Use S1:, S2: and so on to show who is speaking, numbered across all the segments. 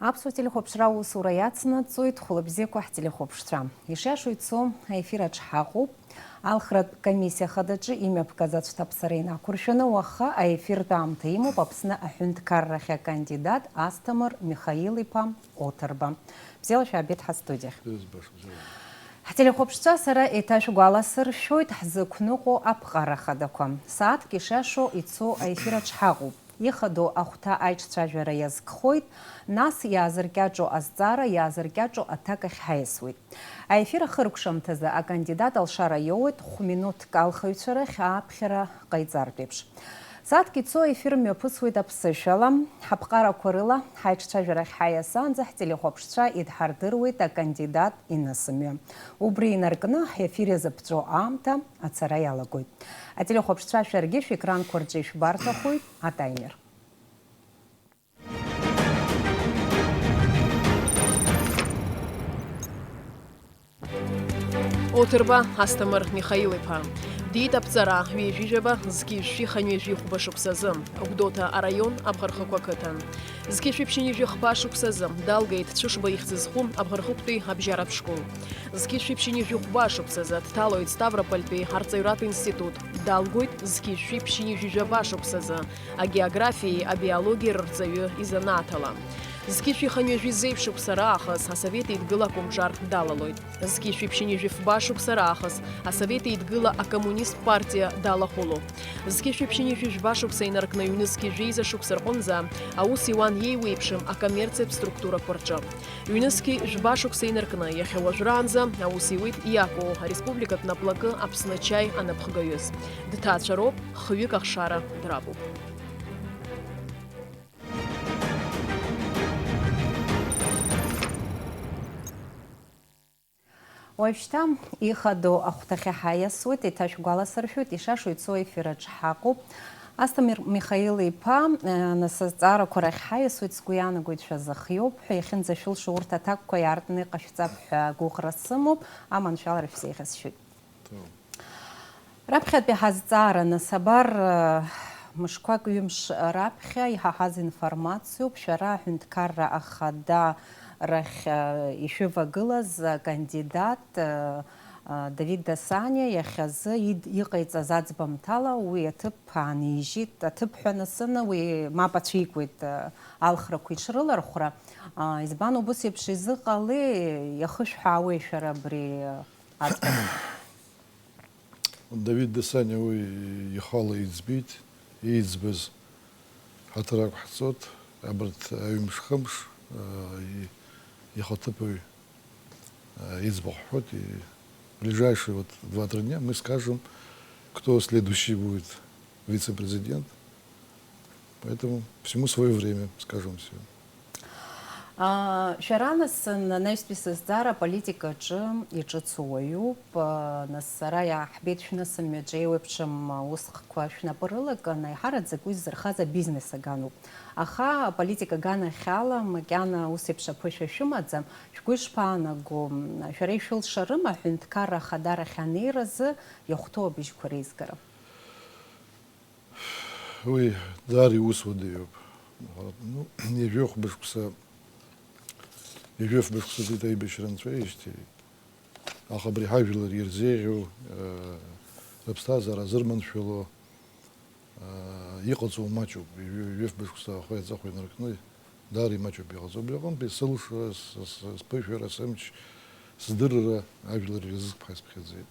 S1: Аԥсуа телехәаԥшра аусура иацнаҵоит хәылбзиақәа ҳтелехәаԥшцәа. Ишиашо ицо аефир аҿы ҳаҟоуп. Алхратә комиссиа хадаҿы имҩаԥгаз ацәҭаԥсара инақәыршәаны уаха аефиртә аамҭа имоуп Аԥсны аҳәынҭқаррахь акандидат Асҭамыр Михаил-иԥа Оҭырба. Бзиала шәаабеит ҳастудиахь. Ҳтелехәаԥшцәа сара еиҭашәгәаласыршәоит ҳзықәныҟәо аԥҟара хадақәа. Сааҭк ишиашо ицо аефир аҿы ҳаҟоуп. Ихадоу ахәҭа аиҿцәажәара иазкхоит, нас иаазыркьаҿо азҵаара, иаазыркьаҿо аҭак ахь ҳаиасуеит. Аефир ахыркәшамҭазы акандидат алшара иоуеит хә-минуҭк алхаҩцәа рахь ааԥхьара ҟаиҵартә еиԥш. Сааҭк ицо аефир мҩаԥысуеит аԥсышәала, ҳаԥҟарақәа рыла ҳаиҿцәажәарахь ҳаиасаанӡа ҳтелехәаԥшцәа идҳардыруеит акандидат инысымҩа. Убри инаркны ҳефир иазыԥҵәо аамҭа ацара иалагоит. Ателехәаԥшцәа шәаргьы шәекранқәа рҿы ишәбарҭахоит атаймер.
S2: Оҭырба Асҭамыр Михаил-иԥа. Диит аԥҵара ҩежәижәаба зқьи-жәшәи хәба шықәсазы, Гәдоуҭа араион Абӷархықәа ақыҭан. Зқьи-жәиԥшьынижәи хәба шықәсазы далгеит Цәышба ихьӡ зху Абӷархықәтәи абжьаратә школ. Зқьи-жәиԥшьынижәи хәба шықәсазы дҭалоит Ставропольтәи арҵаҩратә институт. Далгоит зқьи-жәиԥшьынижәи шықәсазы агеографиеи абиологиеи рырҵаҩы изанааҭала. Зқьи-жәиханҩажәи зеиԥшықәса раахыс асовет еидгыла акомҿар далалоит. Зқьи-жәиԥшьынижәи фба шықәса раахыс асовет еидгыла акоммунист партия далахәылоуп. Зқьи-жәиԥшьынижәи жәба шықәса инаркны аҩны зқьи-жәеиза шықәса рҟынӡа аус иуан иеиуеиԥшым акоммерциатә структурақәа рҿы. Ҩны-зқьи жәба шықәса инаркны иахьа уажәраанӡа аус иуеит иаку ареспубликатә наплакы Аԥсны ачаи анапхгаҩыс. Дҭаацәароуп, хҩык ахшара драбуп.
S1: Уажәшьҭа ихадоу ахәҭахьы ҳаиасуеит, еиҭашәгәаласыршәоит, ишиашо ицо аефир аҿы ҳаҟоуп. Асҭамыр Михаил-иԥа, нас азҵаарақәа рахь ҳаиасуеит, сгәы иаанагоит шәазыхиоуп ҳәа, иахьынӡашәылшо урҭ аҭакқәа иаартны иҟашәҵап ҳәа гәыӷра сымоуп, аманшәалара шәзеиӷьасшьоит. Раԥхьатәи ҳазҵаара нас абар мышқәак ҩымш раԥхьа иҳаҳаз информациоуп, шәара аҳәынҭқарра ахада рахь ишәывагылаз акандидат Давид Дасаниа иахьазы иҟаиҵаз аӡбамҭала уи аҭыԥ аанижьит, аҭыԥ ҳәа насыны уи мап ацәикуеит алхрақәа иҽрылархәра. Избан убас еиԥш изыҟалеи, иахышәҳәаауеи шәара абри аӡбам?
S3: Давид Дасаниа уи ихала иӡбеит, иӡбаз ҳаҭарак ҳцот, абарҭ аҩымш-хымш Ехотыповой избахот, и в ближайшие 2-3 дня мы скажем, кто следующий будет вице-президент. Поэтому всему свое время, скажем все.
S1: Шәара нас наҩстәи сызҵаара аполитика аҿы иҿыцуаҩуп, нас сара иааҳбеит шәнысымҩаҿы еиуеиԥшым усхқәа шәнапы рылакын, аиҳараӡак уи ззырхаз абизнес агануп. Аха аполитика аганахьала макьана ус еиԥш аԥышәа шәымаӡам, шәгәы ишԥаанаго, шәара ишәылшарыма аҳәынҭқарра ахадарахь анеиразы иахәҭоу абыжьқәа реизгара?
S3: Уи даара иусуадаҩуп. Ижәыф-бышықәса аибашьра нҵәеижьҭеи, аха абри ҳажәлар ирзеиӷьу, рыԥсҭазаара азырманшәало, иҟаҵоу маҷуп. Ижәыф-бышықәса ахәа-иаҵахәа инаркны даара имаҷуп иҟаҵоу. Абри аҟнытә сылшара, сԥышәара, сымч, сдырра ажәлар ирзызкԥха исԥхьаӡеит.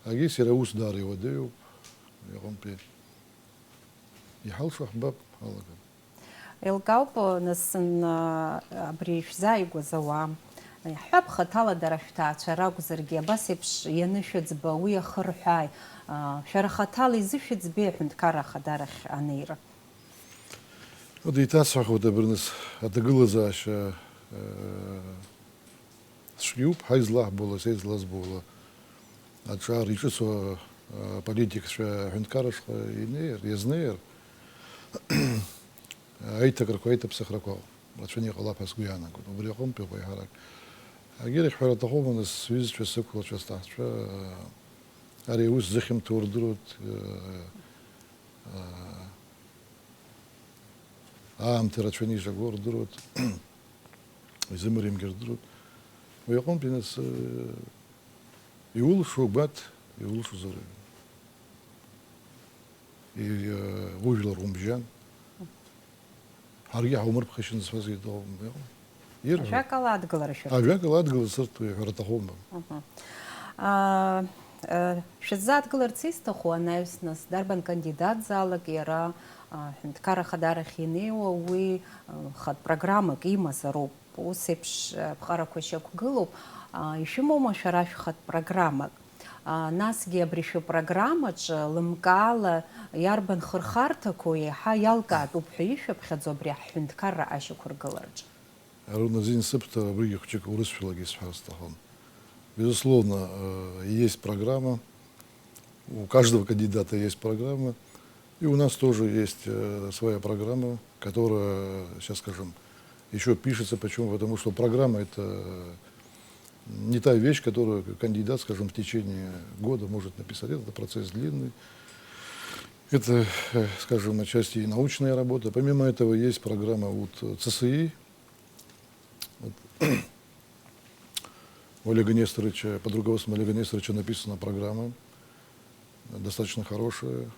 S3: Агьыс иара аус даара иуадаҩуп, иҟнытә иҳалшо ҳбап, ҳалагап.
S1: Еилкаауп, нас абри шәзааигәаз ауаа, ҳҳәап хаҭала дара шәҭаацәа ракәзаргьы, абас еиԥш ианышәыӡба, уи ахырҳәааи, шәара хаҭала изышәыӡбеи аҳәынҭқарра ахадарахь анеира?
S3: Деиҭасҳәахуеит абырныс аҭагылазаашьа цәгьоуп, ҳаизлаҳбола, сеизлазбола, аҿар иҿыцу аполитикцәа аҳәынҭқарраҿы иазнеир, аиҭакрақәа, аиҭаԥсахрақәа рацәаны иҟалап ҳәа сгәы иаанагоит. Убри аҟнытә иҟоуп аиҳарак. Агьира ишәҳәара аҭахума, нас сҩызцәа, сықәлацәа, сҭаацәа ари аус зыхьымҭоу рдыруеит, аамҭа рацәаны ишаго рдыруеит. Зимрим Гердрут. Уяқон пенес иул шубат, иул шузары. И вujlar умжан. Харги умар бхашин свази дом.
S1: Жакала адгылар еще.
S3: Авиакал адгыл сырту харатахомба.
S1: Шизат галарциста хуанаевс нас дарбан кандидат залог яра хинткара хадара хинео уи хад программа кима сару посепш бхара кошек гылуп еще мома шараш хад программа нас гебришу программа ч лымкала ярбан хырхарта кое ха ялгат упхише бхадзобря хинткара ашукур галарч.
S3: Аруна зин септа бриги хочек урысфилагис фарстахон. Безусловно, есть программа, у каждого кандидата есть программа, и у нас тоже есть своя программа, которая, сейчас скажем, еще пишется. Почему? Потому что программа — это не та вещь, которую кандидат, скажем, в течение года может написать. Это процесс длинный. Это, скажем, отчасти и научная работа. Помимо этого есть программа от ЦСИ. У Олега Несторовича, под руководством Олега Несторовича написана программа, достаточно хорошая.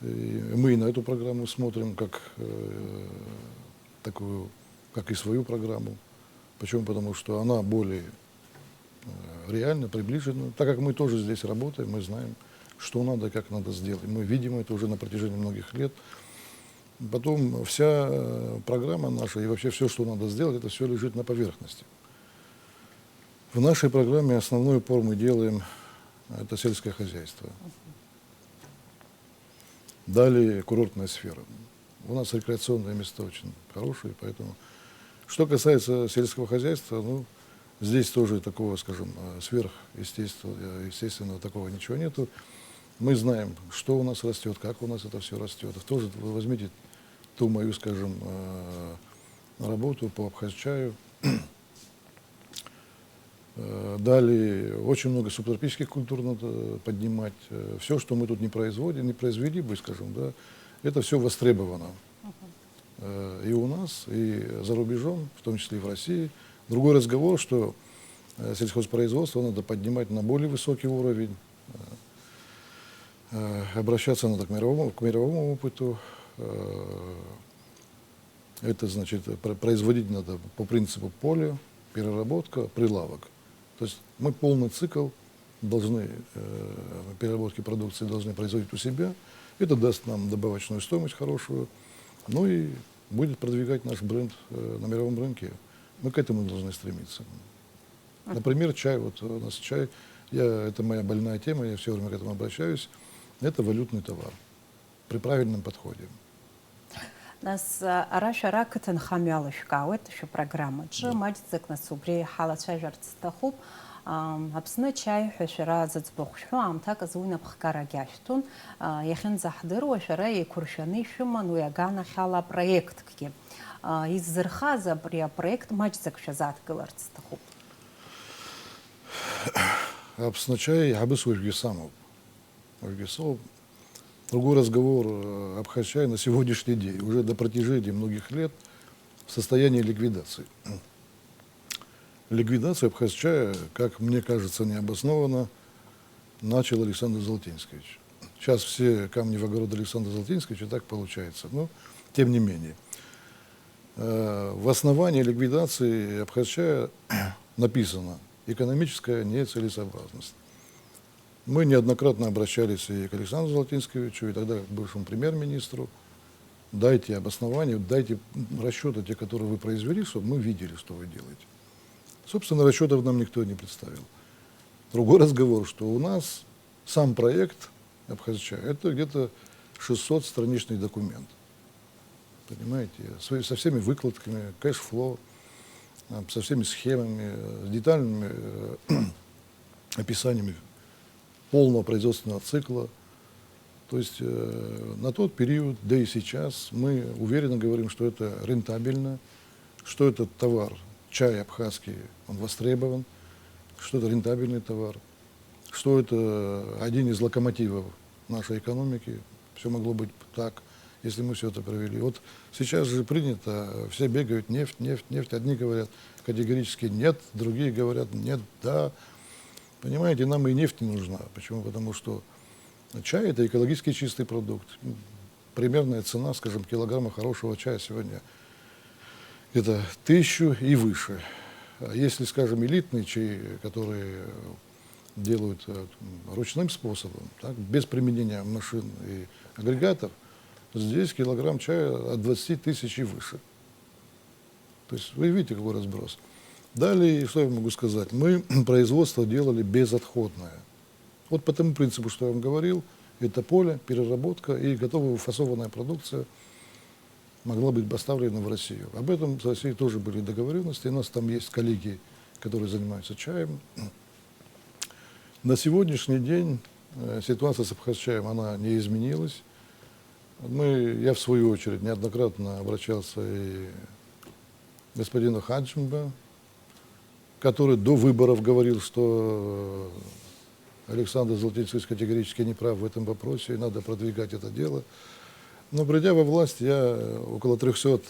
S3: И мы и на эту программу смотрим как такую, как и свою программу. Почему? Потому что она более реально приближена. Так как мы тоже здесь работаем, мы знаем, что надо и как надо сделать. Мы видим это уже на протяжении многих лет. Потом вся программа наша и вообще все, что надо сделать, это все лежит на поверхности. В нашей программе основной упор мы делаем — это сельское хозяйство. Далее курортная сфера. У нас рекреационные места очень хорошие, поэтому... Что касается сельского хозяйства, ну, здесь тоже такого, скажем, сверхъестественного такого ничего нету. Мы знаем, что у нас растет, как у нас это все растет. Тоже вы возьмите ту мою, скажем, работу по Абхазчаю. Далее очень много субтропических культур надо поднимать. Все, что мы тут не произвели бы, скажем, да, это все востребовано. И у нас, и за рубежом, в том числе и в России. Другой разговор, что сельхозпроизводство надо поднимать на более высокий уровень, обращаться надо к мировому опыту. Это значит, производить надо по принципу поля, переработка, прилавок. То есть мы полный цикл должны, переработки продукции должны производить у себя. Это даст нам добавочную стоимость хорошую, ну и будет продвигать наш бренд на мировом рынке. Мы к этому должны стремиться. Например, чай. Вот у нас чай, это моя больная тема, я все время к этому обращаюсь. Это валютный товар при правильном подходе.
S1: Нас араша кытын хамялышкаует еще программа. Джи маджзык нас убри халача жартстахуб. Апсны чай хешера зацбухшу амтак азуйна бхкара гяштун. Яхин захдыр вешера и куршаны шуман уягана хала проект ки. Из зырхаза при проект маджзык шазат гыларцтахуб.
S3: Апсны чай абыс уйгисамов. Другой разговор Абхазчай на сегодняшний день, уже до протяжении многих лет, в состоянии ликвидации. Ликвидацию Абхазчая, как мне кажется, необоснованно начал Александр Золотинский. Сейчас все камни в огород Александра Золотинского, так получается. Но, тем не менее, в основании ликвидации Абхазчая написано «экономическая нецелесообразность». Мы неоднократно обращались и к Александру Золотинскому, и тогда к бывшему премьер-министру. Дайте обоснования, дайте расчеты, те, которые вы произвели, чтобы мы видели, что вы делаете. Собственно, расчетов нам никто не представил. Другой разговор, что у нас сам проект Абхазчая, это где-то 600-страничный документ. Понимаете, со всеми выкладками, кэш-флоу, со всеми схемами, с детальными описаниями полного производственного цикла. То есть на тот период, да и сейчас, мы уверенно говорим, что это рентабельно, что этот товар, чай абхазский, он востребован, что это рентабельный товар, что это один из локомотивов нашей экономики. Все могло быть так если мы все это провели. Вот сейчас же принято, все бегают нефть, нефть, нефть. Одни говорят категорически нет, другие говорят нет, да. Понимаете, нам и нефть не нужна. Почему? Потому что чай – это экологически чистый продукт. Примерная цена, скажем, килограмма хорошего чая сегодня это 1000 и выше. А если, скажем, элитный чай, который делают ручным способом, так, без применения машин и агрегатов, здесь килограмм чая от 20 тысяч и выше. То есть вы видите, какой разброс. Далее, что я могу сказать? Мы производство делали безотходное. Вот по тому принципу, что я вам говорил, это поле, переработка и готовая фасованная продукция могла быть поставлена в Россию. Об этом с Россией тоже были договоренности. У нас там есть коллеги, которые занимаются чаем. На сегодняшний день ситуация с Абхазчаем, она не изменилась. Я, в свою очередь, неоднократно обращался и к господину Хаджимба, который до выборов говорил, что Александр Золотницкий категорически не прав в этом вопросе, и надо продвигать это дело. Но придя во власть, я около 300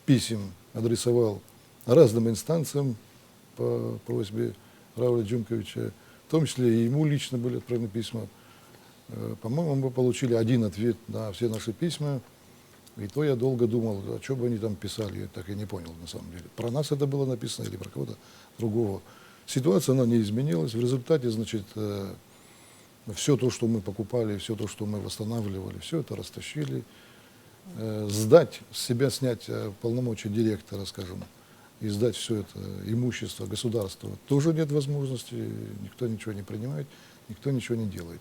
S3: писем адресовал разным инстанциям по просьбе Рауля Джумковича, в том числе и ему лично были отправлены письма. По-моему, мы получили один ответ на все наши письма. И то я долго думал, а что бы они там писали, я так и не понял на самом деле. Про нас это было написано или про кого-то другого. Ситуация, она не изменилась. В результате, значит, все то, что мы покупали, все то, что мы восстанавливали, все это растащили. Сдать, с себя снять полномочия директора, скажем, и сдать все это имущество государства тоже нет возможности, никто ничего не принимает, никто ничего не делает.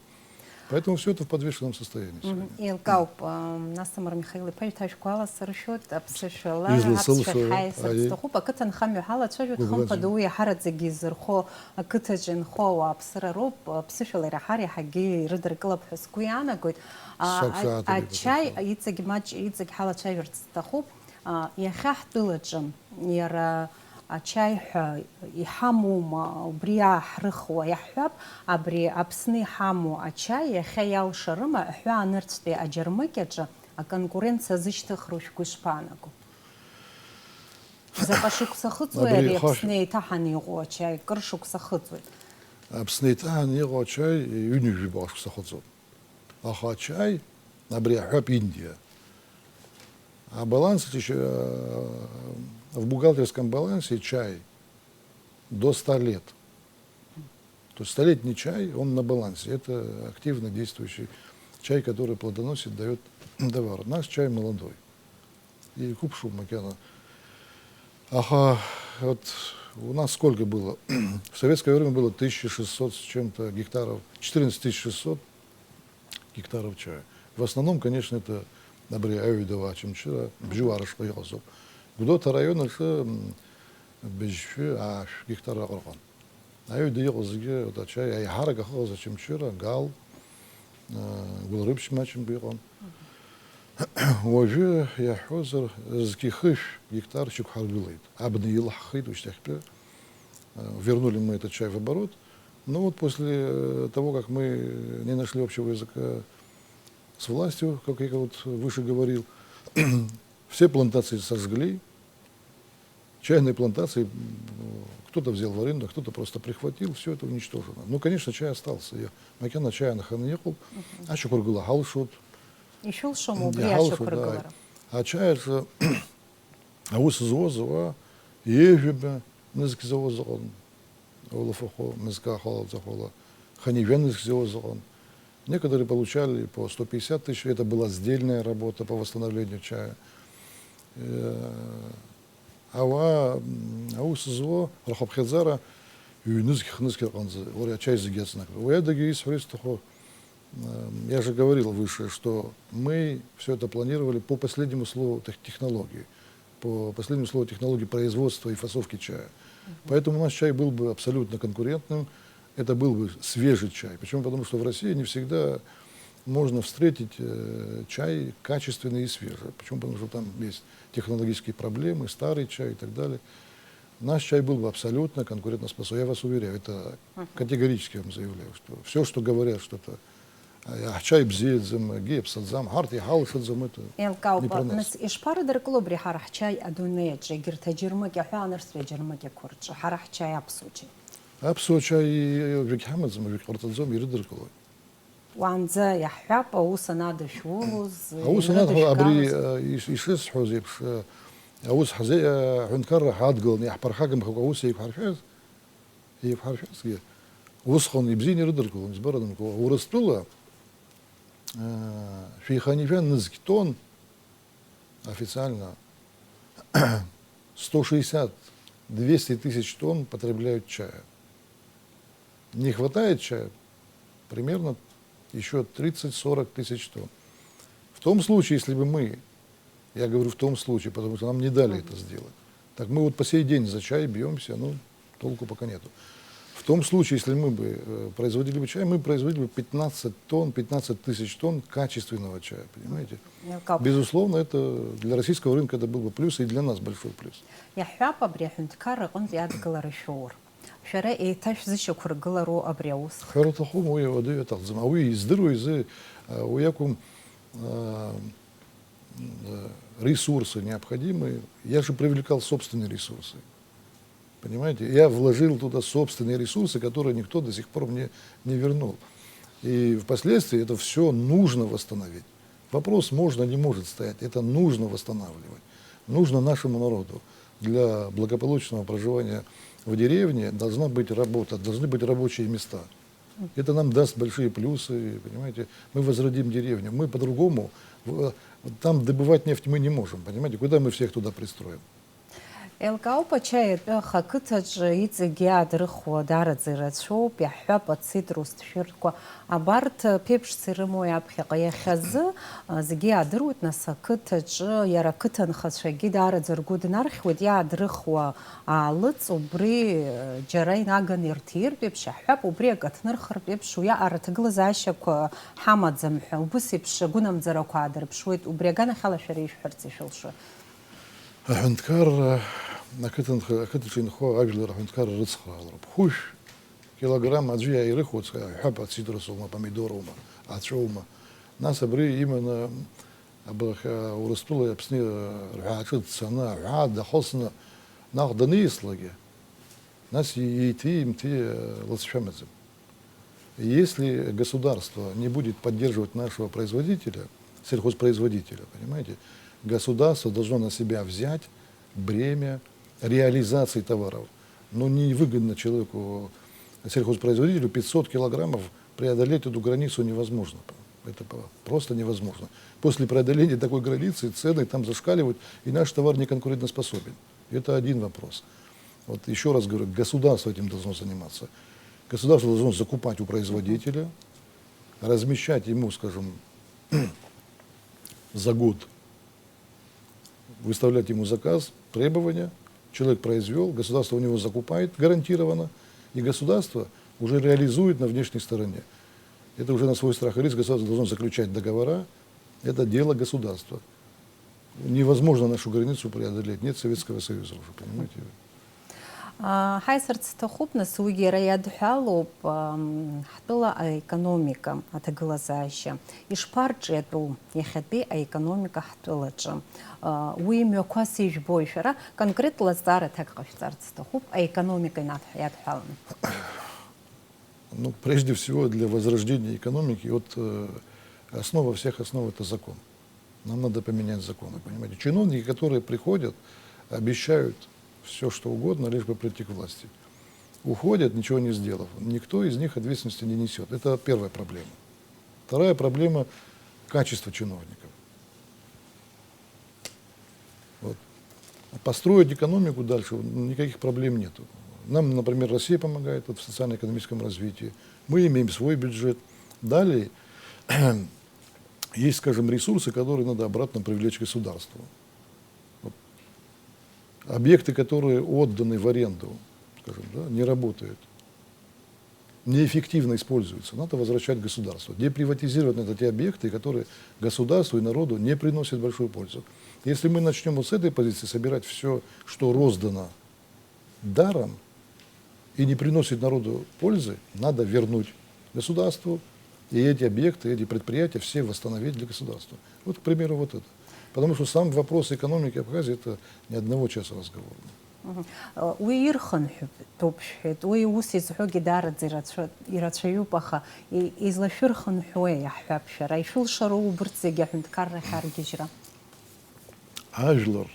S3: Поэтому все это в подвешенном состоянии.
S1: Илкауп, Настамар Михаил Иппович Куала Саршот, Апсешала,
S3: Излысылшы,
S1: Апсешхайсарстаху, Акытан Хам Юхала, Чажут Хам Падуи, Харат Загизерхо, Акытаджин Хо, Апсарароб, Апсешала Рахари, Хаги, Ридер Клаб Хускуяна, Гуд, а чай, Ицагимач, Ицагхала Чайверстаху, Яхах Тыладжам, Яра чай ихаму брия хрхва яхб абри апсни хаму чай яхял шарма хва нерцте аджермыкеджа а конкуренция зыштых рушкушпанаку запашук сахыцуэри апсни тахани го чай кыршук сахыцуэ
S3: апсни тахани го чай юнижи башк сахыцу аха чай абри хаб Индия. А баланс еще в бухгалтерском балансе чай до 100 лет. То есть 100-летний чай, он на балансе. Это активно действующий чай, который плодоносит, дает товар. Наш чай молодой. И купшу макяна. Ага, вот у нас сколько было? В советское время было 1600 с чем-то гектаров, 14600 гектаров чая. В основном, конечно, это Добрый Аюдова, Чемчира, Бжуарыш Паязов. Где-то район это Бежфи, а гектара Орган. Аюда Языге, это чай, а Харага Хоза Чемчира, Гал, Гулрыбш Мачем Бирон. Уже я Хозер, Зкихыш, гектар Чукхарбилайт. Абнил Хайд, Ущахпе. Вернули мы этот чай в оборот. Но вот после того, как мы не нашли общего языка с властью, как я вот выше говорил, все плантации сожгли, чайные плантации кто-то взял в аренду, кто-то просто прихватил, все это уничтожено. Ну, конечно, чай остался. Я макяна чая на ханьехал, а шукургула халшут.
S1: Еще шуму, бля, шукургула.
S3: А чай же, а у созозова, ежебе, низки завозон, олафохо, мизка халал захола, ханивен низки завозон. Некоторые получали по 150 тысяч, это была сдельная работа по восстановлению чая. А у СЗО, Рахабхедзара, низких канзы, говорят, чай загецнак. Я же говорил выше, что мы все это планировали по последнему слову технологии, по последнему слову технологии производства и фасовки чая. Поэтому наш чай был бы абсолютно конкурентным. Это был бы свежий чай. Почему? Потому что в России не всегда можно встретить чай качественный и свежий. Почему? Потому что там есть технологические проблемы, старый чай и так далее. Наш чай был бы абсолютно конкурентоспособен. Я вас уверяю, это категорически вам заявляю, что все, что говорят, что это Ахчай бзедзем, гепсадзам, харти халшадзам, это не
S1: Елкауба,
S3: про нас.
S1: нас ишпар дерклобри харахчай адунеджи, гиртаджирмаки, хуанерсведжирмаки курча, харахчай апсучи.
S3: Апсочай векхамадзам, векхартадзам, иридерколой.
S1: Ванза яхяпа усанада шулуз.
S3: Аус надо абри ишес хозепш, аус хазе хункар хадгол, не ахпархагам хаус ейхарфез, ейхарфез. Усхон ибзин иридерколой, избарадам ко урастула. Фейханифян низкитон официально 160-200 тысяч тонн потребляют чая. Не хватает чая примерно еще 30-40 тысяч тонн. В том случае, если бы мы, я говорю в том случае, потому что нам не дали это сделать, так мы вот по сей день за чай бьемся, ну толку пока нету. В том случае, если мы бы производили бы чай, мы производили бы 15 тысяч тонн качественного чая, понимаете? Безусловно, это для российского рынка это был бы плюс, и для нас большой плюс.
S1: Яхяпа брехунткар он ядгалар шур. Шара этаж зашукур галару абриус.
S3: Харутахум уя воды это замауи издыру из уякум ресурсы необходимые. Я же привлекал собственные ресурсы. Понимаете, я вложил туда собственные ресурсы, которые никто до сих пор мне не вернул. И впоследствии это все нужно восстановить. Вопрос можно, не может стоять. Это нужно восстанавливать. Нужно нашему народу для благополучного проживания в деревне должна быть работа, должны быть рабочие места. Это нам даст большие плюсы, понимаете. Мы возродим деревню. Мы по-другому, там добывать нефть мы не можем, понимаете. Куда мы всех туда пристроим?
S1: Елкауба чай хакытадж ицегиадрыхо дарадзирачо пяхапа цитрус тширко абарт пепш цирмо япхиqa яхазы згиадрут насакытадж яракытан хашаги дарадзиргуднархвд ядрыхо алыц убри джарай наган иртир пепш хап убри гатнырхыр пепш уя аратглазашак хамадзам убсипш гунамзарако адрбшвит убри гана халашриш хрцишылшы.
S3: Хунткар накытын хо авилер хунткар рыцхралр. Хуш килограмм аджия и рыхот хапа цитрусума помидорума ачоума. Нас абри именно абах урастула япсни рачит цена рада хосна нахдани слаге. Нас идти имти ласшамезем. Если государство не будет поддерживать нашего производителя, сельхозпроизводителя, понимаете, государство должно на себя взять бремя реализации товаров. Но невыгодно человеку, сельхозпроизводителю, 500 килограммов преодолеть эту границу невозможно. Это просто невозможно. После преодоления такой границы цены там зашкаливают, и наш товар не конкурентоспособен. Это один вопрос. Вот еще раз говорю, государство этим должно заниматься. Государство должно закупать у производителя, размещать ему, скажем, за год, выставлять ему заказ, требования, человек произвел, государство у него закупает гарантированно, и государство уже реализует на внешней стороне. Это уже на свой страх и риск государство должно заключать договора, это дело государства. Невозможно нашу границу преодолеть, нет Советского Союза уже, понимаете?
S1: Хайсарц тахубна сугера ядхалоп хтыла экономика атаглазаща. Ишпарчету яхатби экономика хтылача. Уимё квасиж бойшара конкретно лазара такхарц тахуб экономика ядхална.
S3: Ну, прежде всего для возрождения экономики, вот основа всех основ это закон. Нам надо поменять законы, понимаете? Чиновники, которые приходят, обещают все, что угодно, лишь бы прийти к власти. Уходят, ничего не сделав. Никто из них ответственности не несет. Это первая проблема. Вторая проблема – качество чиновников. Вот. Построить экономику дальше никаких проблем нету. Нам, например, Россия помогает в социально-экономическом развитии. Мы имеем свой бюджет. Далее есть, скажем, ресурсы, которые надо обратно привлечь государству. Объекты, которые отданы в аренду, скажем, да, не работают, неэффективно используются, надо возвращать государству. Деприватизировать это те объекты, которые государству и народу не приносят большую пользу. Если мы начнем вот с этой позиции собирать все, что роздано даром и не приносит народу пользы, надо вернуть государству и эти объекты, эти предприятия все восстановить для государства. Вот, к примеру, вот это. Потому что сам вопрос экономики Абхазии – это не одного часа разговора.
S1: Уи ирхынҳәып ҭоуԥшәҳәеит, уи ус изҳәогьы даараӡа ирацәаҩуп, аха излашәырхынҳәуеи иаҳҳәап шәара, ишәылшароу убырҭ зегьы аҳәынҭқаррахь аргьежьра?
S3: Ажәлар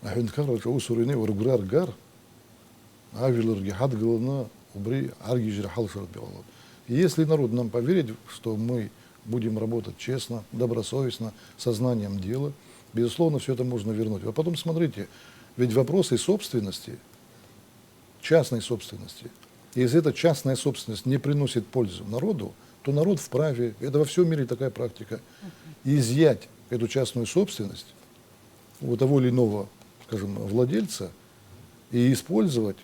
S3: аҳәынҭқарраҿы аусура инеиуа рыгәра ргар, ажәларгьы ҳадгыланы убри аргьежьра ҳалшартә иҟалоит. И если народ нам поверит, что мы будем работать честно, добросовестно, сознанием дела, безусловно, все это можно вернуть. А потом смотрите, ведь вопросы собственности, частной собственности, если эта частная собственность не приносит пользу народу, то народ вправе, это во всем мире такая практика, изъять эту частную собственность у того или иного, скажем, владельца и использовать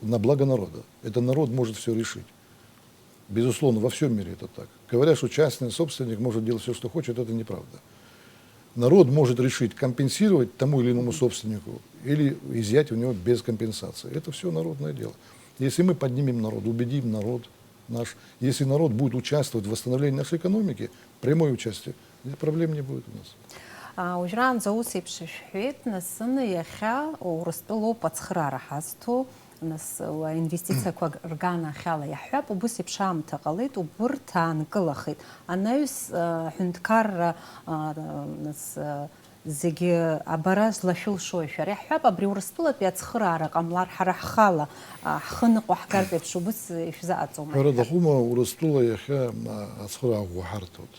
S3: на благо народа. Это народ может все решить. Безусловно, во всем мире это так. Говорят, что частный собственник может делать все, что хочет, это неправда. Народ может решить компенсировать тому или иному собственнику или изъять у него без компенсации. Это все народное дело. Если мы поднимем народ, убедим народ наш, если народ будет участвовать в восстановлении нашей экономики, прямое участие, проблем не будет у нас.
S1: Уажәраанӡа ус еиԥш ишәҳәеит, нас иахьа Урыстәылоуп ацхыраара ҳазҭо, нас аинвестициақәа рганахьала иаҳҳәап, убыс еиԥш аамҭа ҟалеит, убырҭ аанкылахеит. Анаҩс аҳәынҭқарра нас зегьы абара злашәылшои шәара иаҳҳәап, абри Урыстәылатәи ацхыраара ҟамлар ҳара ҳхала ҳхы ныҟәо ҳгартә еиԥш убыс ишәзааӡома?
S3: Ҳәара дахума, Урыстәыла иахьа ацхыраара ҳарҭоит.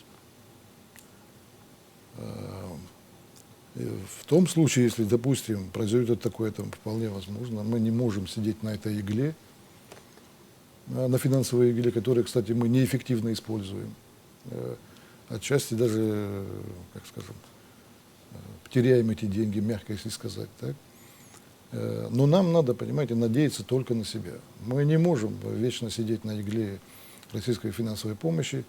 S3: В том случае, если, допустим, произойдет такое, это вполне возможно, мы не можем сидеть на этой игле, на финансовой игле, которую, кстати, мы неэффективно используем. Отчасти даже, как скажем, теряем эти деньги, мягко если сказать, так. Но нам надо, понимаете, надеяться только на себя. Мы не можем вечно сидеть на игле российской финансовой помощи.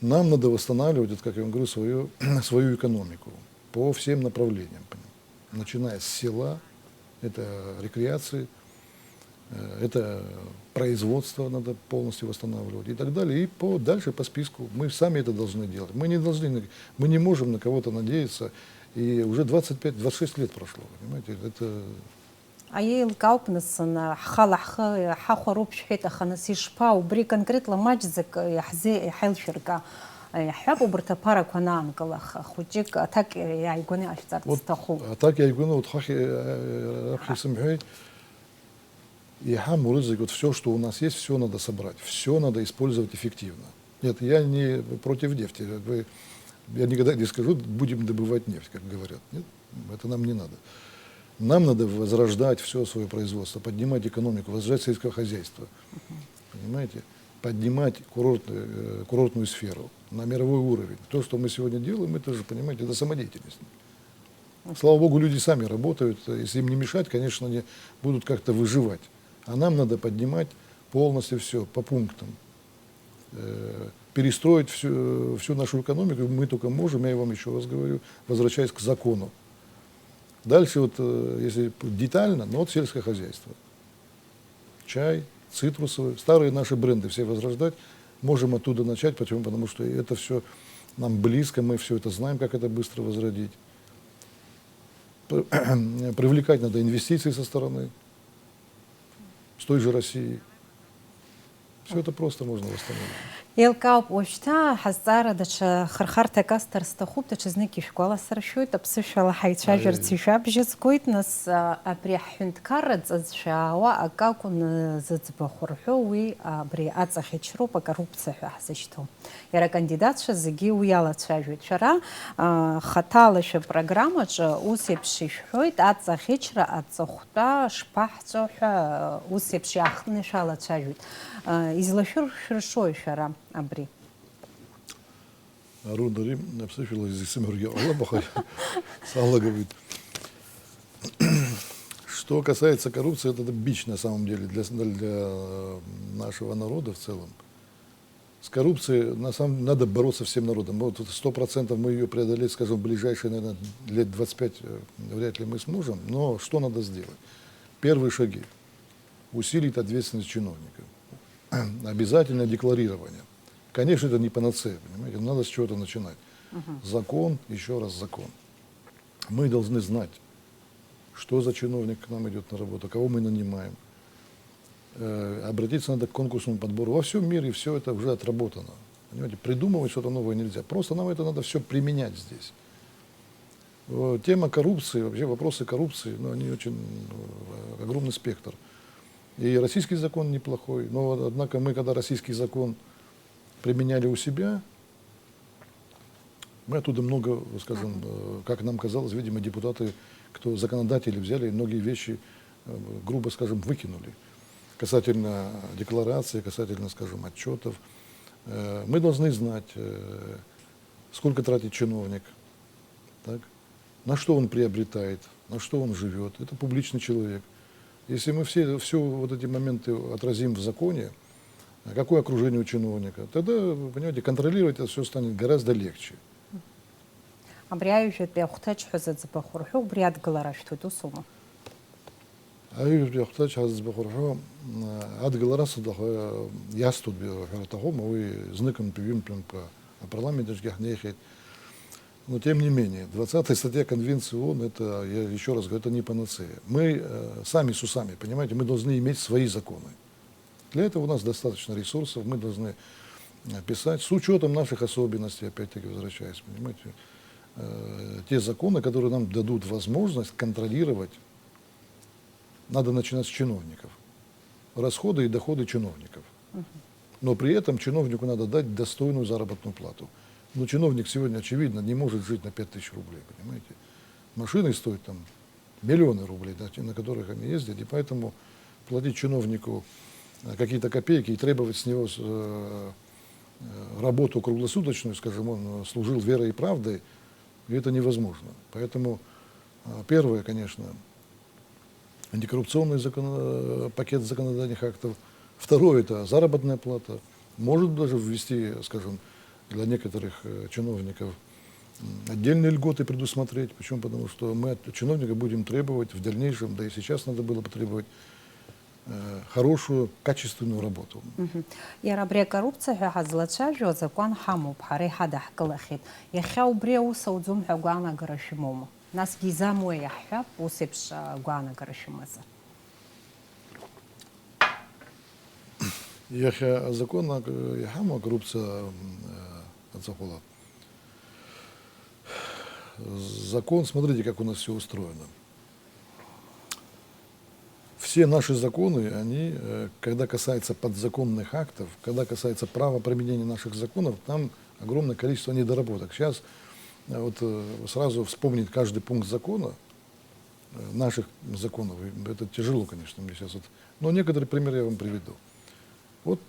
S3: Нам надо восстанавливать, как я вам говорю, свою экономику по всем направлениям. Начиная с села, это рекреации, это производство надо полностью восстанавливать и так далее. И дальше по списку. Мы сами это должны делать. Мы не можем на кого-то надеяться. И уже 25-26 лет прошло, понимаете, это...
S1: Аиеилкаауп нас ҳхала ҳхы ҳахәароуп шәҳәеит, аха нас ишԥа, убри конкретла маҷӡак иҳаилшәырга иаҳҳәап, убырҭ аԥарақәа анаанкылах, хәыҷык аҭак иааигәаны иҟашәҵарц зҭаху.
S3: Аҭак иааигәаны раԥхьа исымҳәеит, иҳамоу рызегь, вот все, что у нас есть, все надо собрать, все надо использовать эффективно. Нет, я не против нефти. Я никогда не скажу, будем добывать нефть, как говорят. Нет, это нам не надо. Нам надо возрождать все свое производство, поднимать экономику, возрождать сельское хозяйство. Понимаете? Поднимать курортную сферу на мировой уровень. То, что мы сегодня делаем, это же, понимаете, это самодеятельность. Слава Богу, люди сами работают. Если им не мешать, конечно, они будут как-то выживать. А нам надо поднимать полностью все по пунктам. Перестроить всю нашу экономику мы только можем, я вам еще раз говорю, возвращаясь к закону. Дальше, вот, если детально, но вот сельское хозяйство. Чай, цитрусовые, старые наши бренды все возрождать. Можем оттуда начать, почему? Потому что это все нам близко, мы все это знаем, как это быстро возродить. Привлекать надо инвестиции со стороны, с той же России. Все это просто можно восстановить.
S1: Еилкаауп, уажәшьҭа ҳазҵаара даҽа хырхарҭак асҭар сҭахуп, даҽазнык ишәгәаласыршәоит, аԥсышәала ҳаицәажәарц ишәабжьыҵгоит, нас абри аҳәынҭқарра ҵаҵшәаауа ак акәын зыӡбахә рҳәо, уи абри аҵахьычроуп, акоррупциа ҳәа ҳзышьҭоу. Иара акандидатцәа зегьы уи алацәажәоит. Шәара хаҭала шәапрограммаҿы ус еиԥш ишәҳәоит, аҵахьычра, аҵыхәтәа шԥаҳҵәо ҳәа ус еиԥш иаахтны шәалацәажәоит. Излашәыршәыршои шәара абри?
S3: Арундари, абсышәала изисымҳәаргьы ҟалап, аха Салла говорит. Что касается коррупции, это бич на самом деле для нашего народа в целом. С коррупцией на самом деле надо бороться всем народом. Вот 100% мы ее преодолеть, скажем, в ближайшие, наверное, лет 25 вряд ли мы сможем. Но что надо сделать? Первые шаги. Усилить ответственность чиновников. обязательное декларирование. Конечно, это не панацея, понимаете, надо с чего-то начинать. Закон, еще раз закон. Мы должны знать, что за чиновник к нам идет на работу, кого мы нанимаем. Обратиться надо к конкурсному подбору. Во всем мире все это уже отработано. Понимаете, придумывать что-то новое нельзя. Просто нам это надо все применять здесь. Тема коррупции, вообще вопросы коррупции, они очень огромный спектр. И российский закон неплохой, но однако мы, когда российский закон применяли у себя, мы оттуда много, скажем, как нам казалось, видимо, депутаты, кто законодатели взяли, многие вещи, грубо скажем, выкинули. Касательно декларации, касательно, скажем, отчетов. Мы должны знать, сколько тратит чиновник, так? На что он приобретает, на что он живет. Это публичный человек. Если мы все вот эти моменты отразим в законе, какое окружение у чиновника, тогда, понимаете, контролировать это все станет гораздо легче.
S1: Абриаюжет бяхтач хазат бахурху бриад галарашт тусума.
S3: Аюжет бяхтач хазат бахурху ад галарас да ястут бяхтаху, мы знаком пивим по парламенту жгахнехет. Но тем не менее, 20-я статья Конвенции ООН, это, я еще раз говорю, это не панацея. Мы сами с усами, понимаете, мы должны иметь свои законы. Для этого у нас достаточно ресурсов, мы должны писать с учетом наших особенностей, опять-таки возвращаясь, понимаете, те законы, которые нам дадут возможность контролировать. Надо начинать с чиновников. Расходы и доходы чиновников. Но при этом чиновнику надо дать достойную заработную плату. Но чиновник сегодня, очевидно, не может жить на 5000 рублей, понимаете. Машины стоят там миллионы рублей, да, на которых они ездят, и поэтому платить чиновнику какие-то копейки и требовать с него работу круглосуточную, скажем, он служил верой и правдой, и это невозможно. Поэтому первое, конечно, антикоррупционный пакет законодательных актов. Второе – это заработная плата. Может даже ввести, скажем, для некоторых чиновников отдельные льготы предусмотреть. Почему? Потому что мы от чиновника будем требовать в дальнейшем, да и сейчас надо было потребовать хорошую, качественную работу.
S1: Я рабре коррупция хазлача закон хаму бхари хада хкалахит. Я хаубре усаудзум хагуана гарашимому. Нас гизаму я хаб усипш гуана гарашимаза.
S3: Я закон я хаму коррупция отзахола. Закон, смотрите, как у нас все устроено. Все наши законы, они, когда касается подзаконных актов, когда касается права применения наших законов, там огромное количество недоработок. Сейчас вот сразу вспомнить каждый пункт закона, наших законов, это тяжело, конечно, мне сейчас. Но некоторые примеры я вам приведу. Вот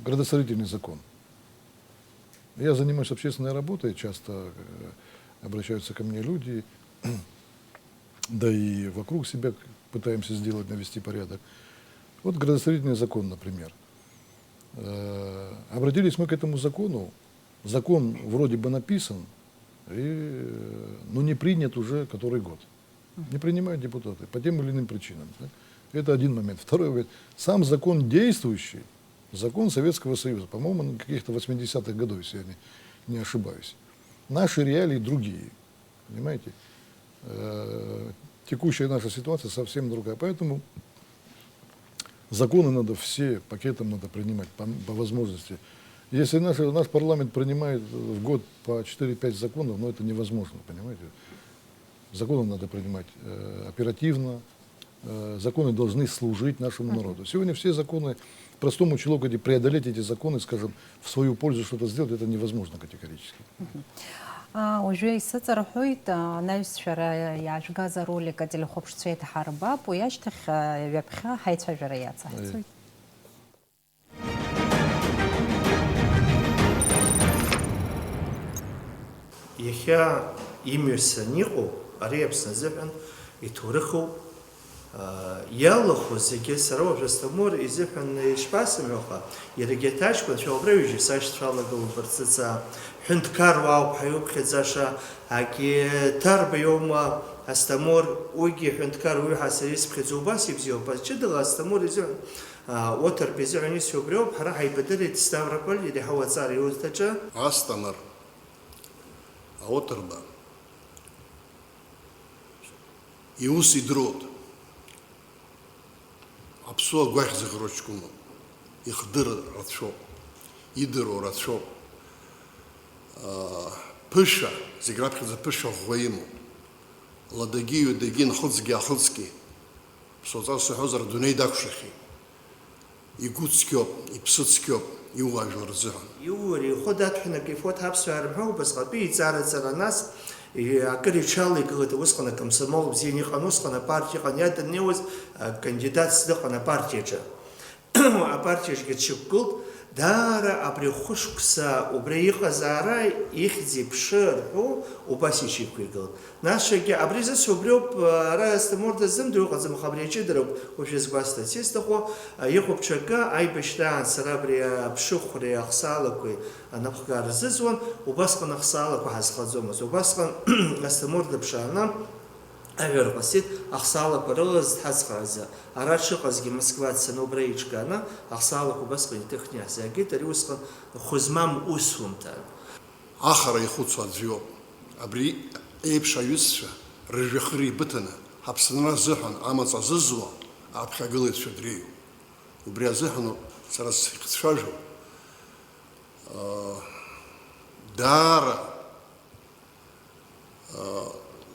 S3: градостроительный закон. Я занимаюсь общественной работой, часто обращаются ко мне люди, да и вокруг себя пытаемся сделать, навести порядок. Вот градостроительный закон, например. Обратились мы к этому закону, закон вроде бы написан, но не принят уже который год. Не принимают депутаты по тем или иным причинам. Так? Это один момент. Второй момент. Сам закон действующий, закон Советского Союза, по-моему, на каких-то 80-х годов, если я не ошибаюсь. Наши реалии другие, понимаете? Текущая наша ситуация совсем другая. Поэтому законы надо все, пакетом надо принимать по возможности. Если наш парламент принимает в год по 4-5 законов, это невозможно, понимаете? Законы надо принимать оперативно, законы должны служить нашему народу. Сегодня все законы, простому человеку преодолеть эти законы, скажем, в свою пользу что-то сделать, это невозможно категорически.
S1: Уже из цархует наис шара яжга за ролика телехопшцвет харба, пояштах вебха хайца жараяца.
S4: Ихя имерса нику, арепса зефен и туриху ялоху зеге сарова жестомор и зефен шпасом йоха, ерегетачку, чобревижи саштфала голубарцица, хюндкар вау паюк хедзаша, аки тарб йома Астамор уйги хэнткар уйха сарис пхэзубас ибзио бачидала Астамор изю отер безю анис убрёб хара хайбедери Ставрополь или хавацар юстача
S5: Астамар аотерба иус идрот апсуа гвах загрочкуну ихдыр ратшо идро ратшо пыша зиграпха за пыша гвоему ладагию дагин худзги ахудски созас хозар дуней дакшахи игуцкёп ипсуцкёп иуважнор зыган
S4: Юри ходат хна кифот хабсвар мхау бас qabi цара нас и акричалы говорит усхана комсомол бзини ханусхана партия ханята неуз кандидат сдхана партия а партия гечкул дара априхушкса убреиха зара их зипшер убасичи квигл нашеге абризас убрёб раз морда зымду казам хабречи дроб офис баста систахо ехопчага айбештан сарабрия пшухри ахсалакой анахгар зызвон убасхан ахсалаку хасхазомас убасхан астаморда пшана Авер басит ахсала пароз хасхаза арачи казги Москва ценобраичкана ахсала кубасхын техняс агит ариусхан хузмам усумта
S5: ахара ихуцу адзио абри эйпша юсша рыжвихри бытана хапсынра зыхан амаца зызуа апхагылыт шудрию убри зыхану сарас хитшажу дара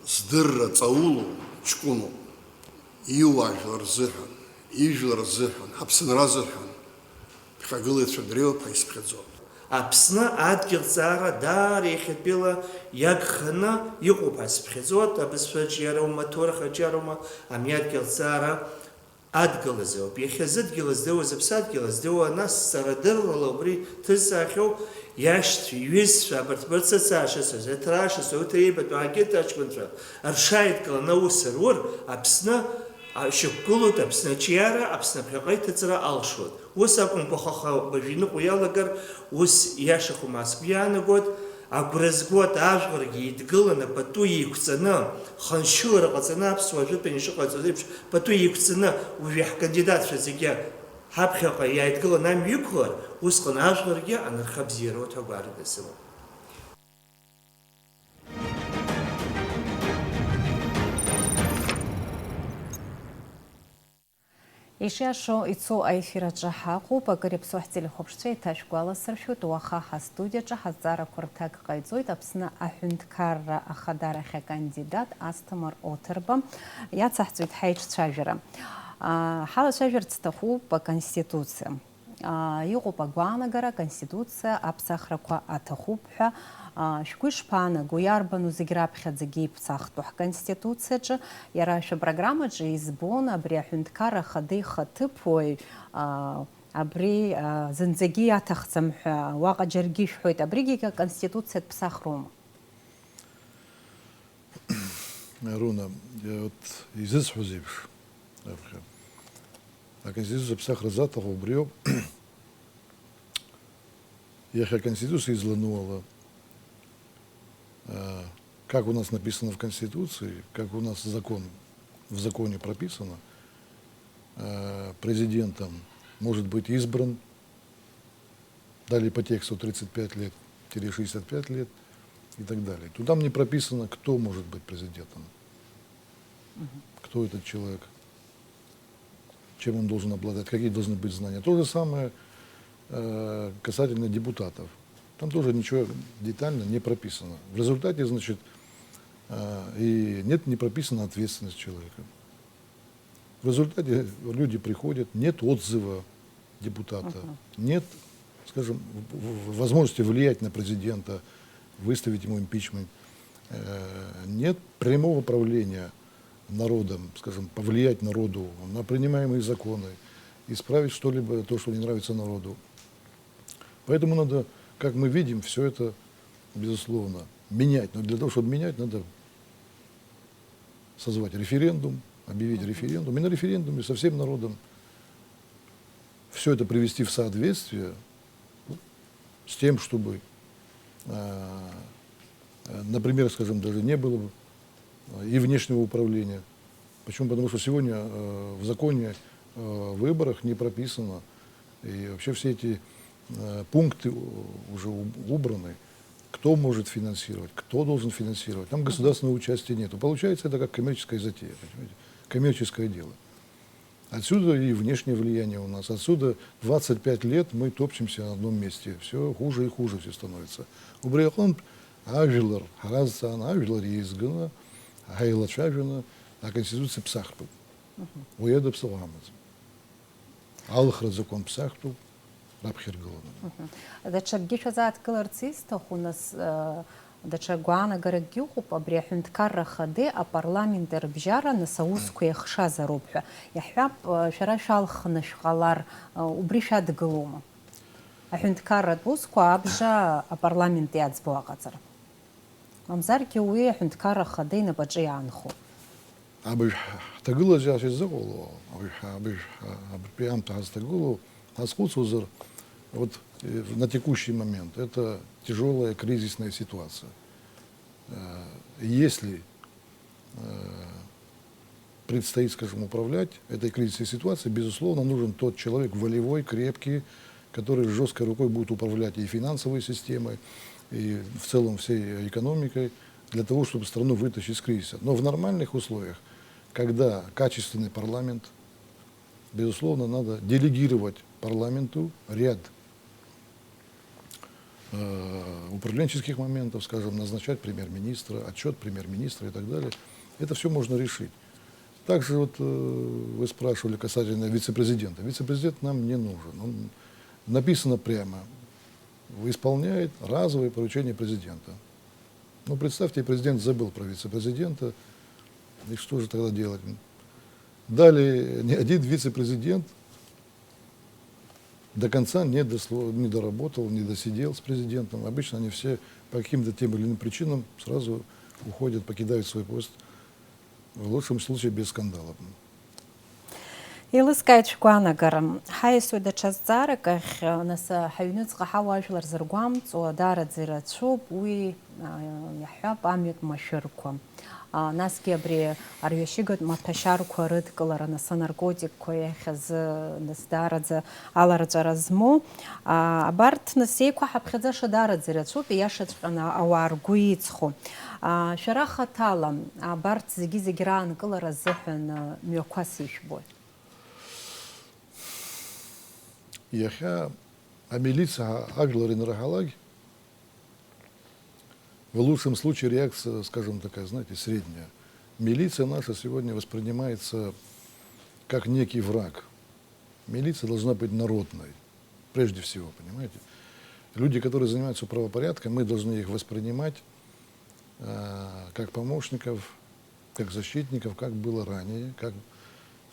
S5: сдырра цаулу чкуну иуажлар зыхан ижлар зыхан хапсынра зыхан апхагылыт шудрию пайспхадзо
S4: Апсна адгилзара дар ехепила ягхна юкупас пхезот абсфачиара мотор хачарума амядгилзара адгилзо бихезет гилздео запсат гилздео нас сарадырло бри тсахо яшт юис абартберца сашаса затрашаса утейбат агетачкунтра аршайт калнаусер апсна шукулут апсначиара апснапрaqaitацра алшот усакун похаха бажину уялагар ус яшаху масквианагот агуразгот ажгорги идгылана пату икцана ханшура qацана апсважу пенишqацозепш пату икцана увих кандидат шазига хапхаqa яидгылана мюкхор усқан ажгорги анархабзиро тагардесо
S1: Ишиашо ицо аефираҿы ҳаҟоуп, акыр иаԥсоу ҳтелехәаԥшцәа иҭашәгәаласыршәоит, уаха ҳастудиаҿы ҳазҵаара қәырҭак ҟаиҵоит Аԥсны аҳәынҭқарра ахадарахь акандидат Асҭамыр Оҭырба. Иацаҳҵоит ҳаиҿцәажәара. Ҳалацәажәарц сҭахуп аконституциа. Иҟоуп агәаанагара аконституциа аԥсахрақәа аҭахуп ҳәа. Шәгәы ишԥаанаго, иарбану зегь раԥхьаӡагьы иԥсахтәу ҳконституциаҿы, иара шәапрограммаҿы избон абри аҳәынҭқарра ахада ихаҭыԥуаҩ абри зынӡагьы иаҭахӡам ҳәа уаҟа џьаргьы ишәҳәоит. Абригьы аконституциатә ԥсахроума?
S3: Руна, изызҳәоз еиԥш, аконституциа ԥсахра заҭаху убриоуп. Иахьа аконституциа излануала, как у нас написано в Конституции, как у нас в законе прописано, президентом может быть избран, далее по тексту 35 лет-65 лет и так далее. То там не прописано, кто может быть президентом, кто этот человек, чем он должен обладать, какие должны быть знания. То же самое касательно депутатов. Там тоже ничего детально не прописано. В результате, значит, и не прописана ответственность человека. В результате люди приходят, нет отзыва депутата, нет, скажем, возможности влиять на президента, выставить ему импичмент, нет прямого правления народом, скажем, повлиять народу на принимаемые законы, исправить что-либо, то, что не нравится народу. Поэтому надо, как мы видим, все это, безусловно, менять. Но для того, чтобы менять, надо созвать референдум, объявить референдум. И на референдуме со всем народом все это привести в соответствие с тем, чтобы, например, скажем, даже не было и внешнего управления. Почему? Потому что сегодня в законе о выборах не прописано, и вообще все эти пункты уже убраны. Кто может финансировать, кто должен финансировать. Там государственного участия нет. Получается, это как коммерческая затея, понимаете? Коммерческое дело. Отсюда и внешнее влияние у нас. Отсюда 25 лет мы топчемся на одном месте. Все хуже и хуже все становится. Убрехон Авилар, Харазан, Авилар Изгана, Гайла Чавина, а Конституция Псахту. Уеда Псаламаз. Алхра закон Псахту, Рабхиргалана.
S1: даҽа акгьы шәазааҭгыларц исҭаху, нас даҽа гәаанагаракгьы ыҟоуп, абри аҳәынҭқарра хады апарламент рыбжьара нас аусқәа иахшазароуп ҳәа. Иаҳҳәап, шәара шәалхны шәҟалар, убри шәадгылоума? Аҳәынҭқарратә усқәа абжа апарламент иаӡбо аҟаҵара. Мамзаргьы уи аҳәынҭқарра хады инапаҿы иаанхо.
S3: Абыж тагыла жаш изыгыло, абыж прям-то тагыло, аскуцузер. Вот на текущий момент это тяжелая кризисная ситуация. Если предстоит, скажем, управлять этой кризисной ситуацией, безусловно, нужен тот человек волевой, крепкий, который жесткой рукой будет управлять и финансовой системой, и в целом всей экономикой, для того, чтобы страну вытащить из кризиса. Но в нормальных условиях, когда качественный парламент, безусловно, надо делегировать парламенту ряд управленческих моментов, скажем, назначать премьер-министра, отчет премьер-министра и так далее. Это все можно решить. Также вот вы спрашивали касательно вице-президента. Вице-президент нам не нужен. Он написано прямо, исполняет разовые поручения президента. Ну, представьте, президент забыл про вице-президента, и что же тогда делать? Далее, ни один вице-президент до конца не доработал, не досидел с президентом. Обычно они все по каким-то тем или иным причинам сразу уходят, покидают свой пост, в лучшем случае без скандалов.
S1: Еилыскааит шәгәанагара, ҳаиасуеит даҽа зҵаарак ахь, нас ҳаҩныҵҟа ҳауаажәлар зыргәамҵуа даараӡа ирацәоуп, уи иаҳҳәап амҩатә машәырқәа. Насгьы абри арҩашьыгатә маҭәашьарқәа рыдкылара, нас анаркотикқәа иахьазы нас даараӡа аларҵәара змоу, абарҭ нас еиқәаҳаԥхьаӡаша даараӡа ирацәоуп, ииашаҵәҟьаны ауаа ргәы иҵхо. Шәара хаҭала абарҭ зегьы раанкылара азыҳәан мҩақәас ишәбоит.
S3: Яхя, а милиция Авилар Инрагалаги, в лучшем случае реакция, скажем, такая, знаете, средняя. Милиция наша сегодня воспринимается как некий враг. Милиция должна быть народной, прежде всего, понимаете. Люди, которые занимаются правопорядком, мы должны их воспринимать как помощников, как защитников, как было ранее.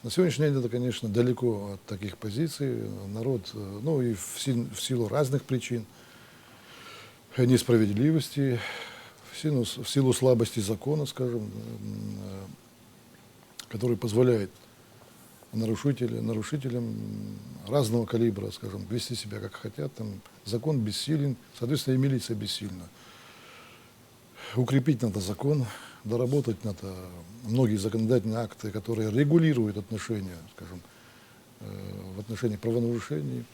S3: На сегодняшний день это, конечно, далеко от таких позиций. Народ, ну и в силу разных причин, несправедливости, в силу слабости закона, скажем, который позволяет нарушителям разного калибра, скажем, вести себя как хотят. Там закон бессилен, соответственно, и милиция бессильна. Укрепить надо закон, доработать надо многие законодательные акты, которые регулируют отношения, скажем, в отношении правонарушений.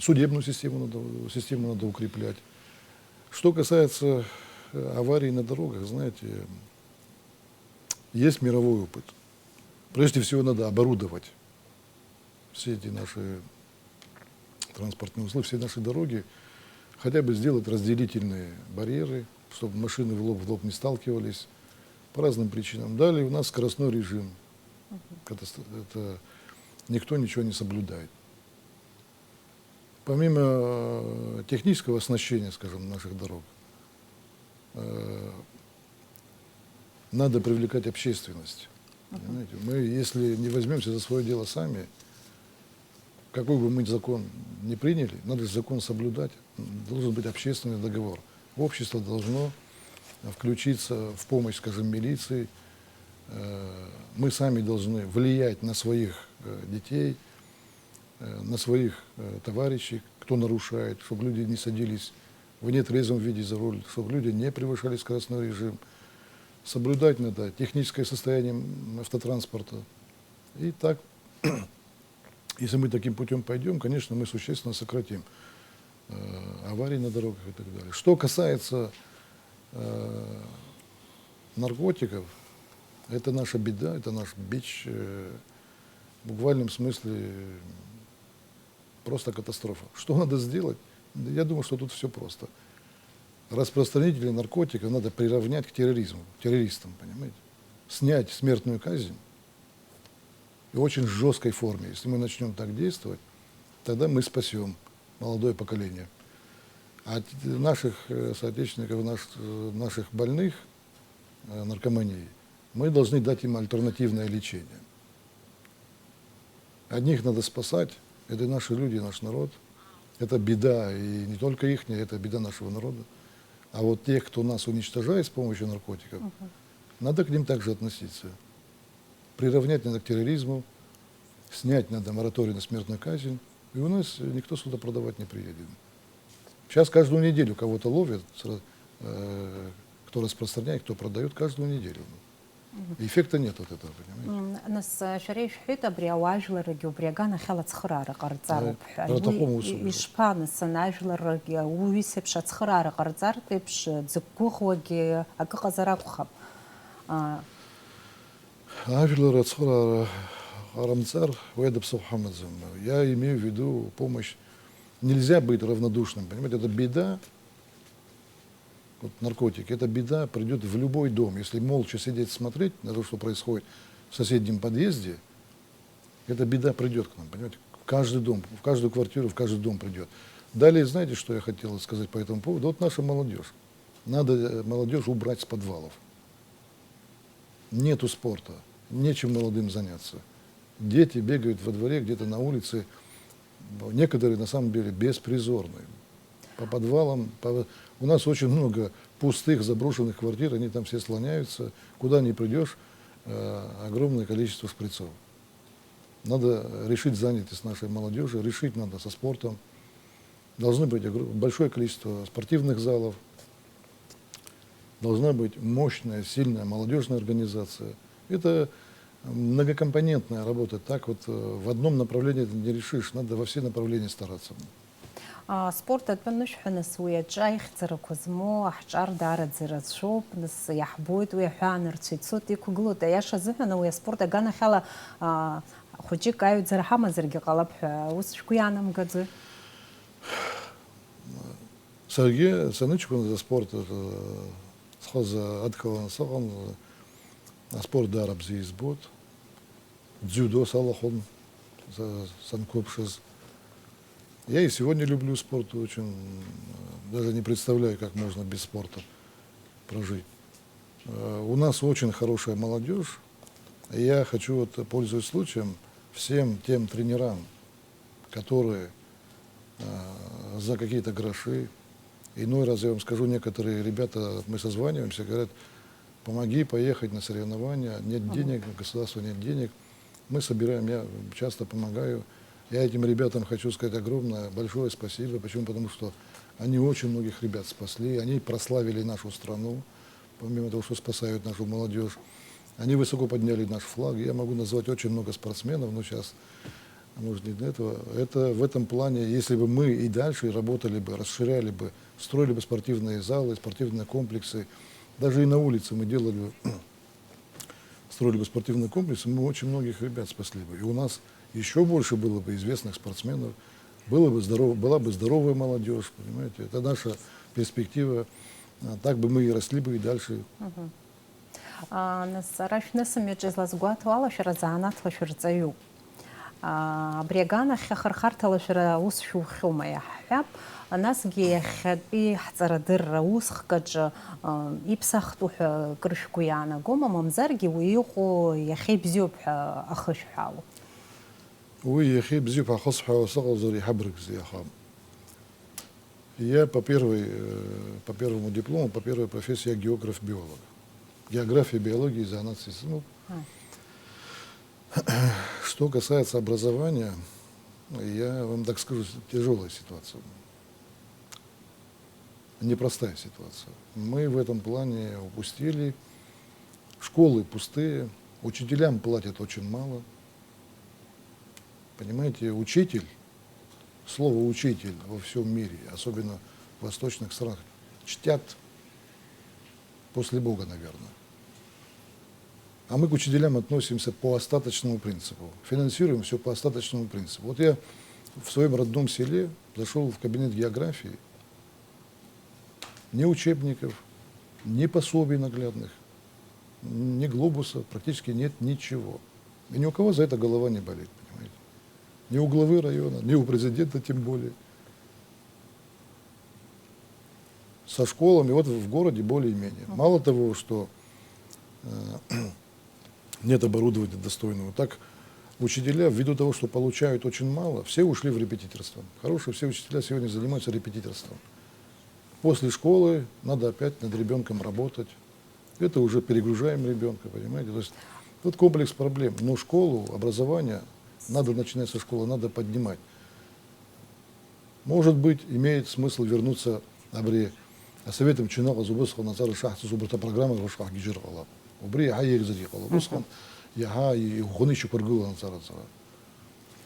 S3: Судебную систему надо укреплять. Что касается аварий на дорогах, знаете, есть мировой опыт. Прежде всего надо оборудовать все эти наши транспортные узлы, все наши дороги, хотя бы сделать разделительные барьеры, чтобы машины в лоб не сталкивались по разным причинам. Далее у нас скоростной режим. Это никто ничего не соблюдает. Помимо технического оснащения, скажем, наших дорог, надо привлекать общественность. Понимаете? Мы, если не возьмемся за свое дело сами, какой бы мы закон не приняли, надо закон соблюдать, должен быть общественный договор. Общество должно включиться в помощь, скажем, милиции. Мы сами должны влиять на своих детей, на своих товарищей, кто нарушает, чтобы люди не садились в нетрезвом виде за руль, чтобы люди не превышали скоростной режим. соблюдать надо техническое состояние автотранспорта. И так, если мы таким путем пойдем, конечно, мы существенно сократим аварии на дорогах и так далее. Что касается наркотиков, это наша беда, это наш бич, в буквальном смысле просто катастрофа. Что надо сделать? Я думаю, что тут все просто. Распространителей наркотиков надо приравнять к терроризму, к террористам, понимаете? Снять смертную казнь в очень жесткой форме. Если мы начнем так действовать, тогда мы спасем молодое поколение. А наших соотечественников, наших больных наркоманией, мы должны дать им альтернативное лечение. Одних надо спасать, это наши люди, наш народ. Это беда, и не только их, это беда нашего народа. А вот тех, кто нас уничтожает с помощью наркотиков, надо к ним также относиться. Приравнять надо к терроризму, снять надо мораторий на смертную казнь, и у нас никто сюда продавать не приедет. Сейчас каждую неделю кого-то ловят, кто распространяет, кто продает, каждую неделю. Эффекта нет от этого, понимаете?
S1: Нас шарей шхит абри ауажларагьы убри аганахьала ацхырара ҟарҵароуп ҳәа.
S3: Аҭахума ус ауп.
S1: Ишԥа нас ан ажәларрагьы уҩыс еиԥш ацхыраара ҟарҵартә еиԥш дзықәгәыӷуагьы акы ыҟазар акәхап.
S3: Ажәлар ацхыраара ҟарымҵар уедаԥсыхә ҳамаӡам. Я имею в виду помощь. Нельзя быть равнодушным, понимаете? Это беда. Вот наркотики, эта беда придет в любой дом. Если молча сидеть смотреть на то, что происходит в соседнем подъезде, эта беда придет к нам, понимаете? В каждый дом, в каждую квартиру, в каждый дом придет. Далее, знаете, что я хотел сказать по этому поводу? Вот наша молодежь. Надо молодежь убрать с подвалов. Нету спорта, нечем молодым заняться. Дети бегают во дворе, где-то на улице, некоторые на самом деле беспризорные. По подвалам, у нас очень много пустых, заброшенных квартир, они там все слоняются. Куда ни придешь, огромное количество шприцов. Надо решить занятость нашей молодежи, решить надо со спортом. Должно быть большое количество спортивных залов, должна быть мощная, сильная молодежная организация. Это многокомпонентная работа. Так вот в одном направлении это не решишь, надо во все направления стараться.
S1: Спорт адбанышҳәа нас уи аҿы аихьӡарақәа змоу аҳҿар даараӡа рацәоуп, нас иаҳбоит уи аҳәаанырцә ицоит, иқәгылоит аиаша азыҳәан уи аспорт аганахьала хәыҷык аҩӡара ҳамазаргьы ҟалап ҳәа ус шәгәы иаанамгаӡои?
S3: Саргьы саныҷкәын аспорт схаза адкыланы сыҟан, аспорт даара бзиа избоит, дзюдо салахон санқәыԥшыз. Я и сегодня люблю спорт очень, даже не представляю, как можно без спорта прожить. У нас очень хорошая молодежь. Я хочу, вот, пользуясь случаем, всем тем тренерам, которые за какие-то гроши, иной раз я вам скажу, некоторые ребята, мы созваниваемся, говорят, помоги поехать на соревнования, нет денег, государства нет денег. Мы собираем, я часто помогаю. Я этим ребятам хочу сказать огромное, большое спасибо. Почему? Потому что они очень многих ребят спасли, они прославили нашу страну, помимо того, что спасают нашу молодежь. Они высоко подняли наш флаг. Я могу назвать очень много спортсменов, но сейчас, может, не для этого. Это в этом плане, если бы мы и дальше работали бы, расширяли бы, строили бы спортивные залы, спортивные комплексы, даже и на улице мы делали, строили бы спортивные комплексы, мы очень многих ребят спасли бы. И у нас еще больше было бы известных спортсменов, была бы здоровая молодежь, понимаете, это наша перспектива, так бы мы и росли бы и дальше.
S1: Нас ара шәнысымҩаҿ излазгәаҭо ала шәара заанаҭла шәырҵаҩуп. Абри аганахь ахырхарҭала шәара ус шәухьоума иаҳҳәап, насгьы иахьатәи ҳҵарадырра усхк аҿы иԥсахтәу ҳәа кыр шәгәы иаанагома, мамзаргьы уи иҟоу иахьа ибзиоуп ҳәа ахы шәҳәало?
S3: Уи иахьа ибзиоуп ҳәа ахы сҳәало сыҟалозар иҳабрыгзеи аха. Я по первому диплому, по первой профессии я географ-биолог. География, биология, занятия. Ну, что касается образования, я вам так скажу, тяжелая ситуация. Непростая ситуация. Мы в этом плане упустили Школы пустые, учителям платят очень мало. Понимаете, учитель, слово учитель во всем мире, особенно в восточных странах, чтят после Бога, наверное. А мы к учителям относимся по остаточному принципу. Финансируем все по остаточному принципу. Вот я в своем родном селе зашел в кабинет географии. Ни учебников, ни пособий наглядных, ни глобуса, практически нет ничего. И ни у кого за это голова не болит, понимаете? Ни у главы района, ни у президента тем более. Со школами вот в городе более-менее. Мало того, что нет оборудования достойного, так учителя, ввиду того, что получают очень мало, все ушли в репетиторство. Хорошие все учителя сегодня занимаются репетиторством. После школы надо опять над ребенком работать. Это уже перегружаем ребенка, понимаете? То есть тут комплекс проблем. Но школу, образование надо начинать со школы, надо поднимать. Может быть, имеет смысл вернуться абри советом чинала зубысха назар шахты зубрата программы в шах гижирала. Убри ай экзадикала. Бусхан яга и хуничу паргула назар.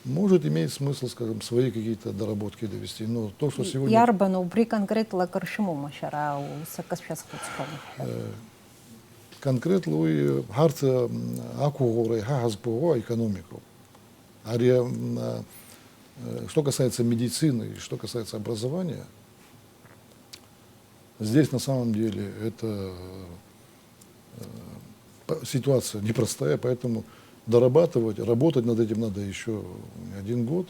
S3: Может, имеет смысл, скажем, свои какие-то доработки довести. Но то, что сегодня...
S1: Ярбану убри конкретно каршиму машара у сакасчас хуцком.
S3: Конкретно у харта акугора хазпого экономику. Что касается медицины и что касается образования, здесь на самом деле это ситуация непростая, поэтому дорабатывать, работать над этим надо еще 1 год.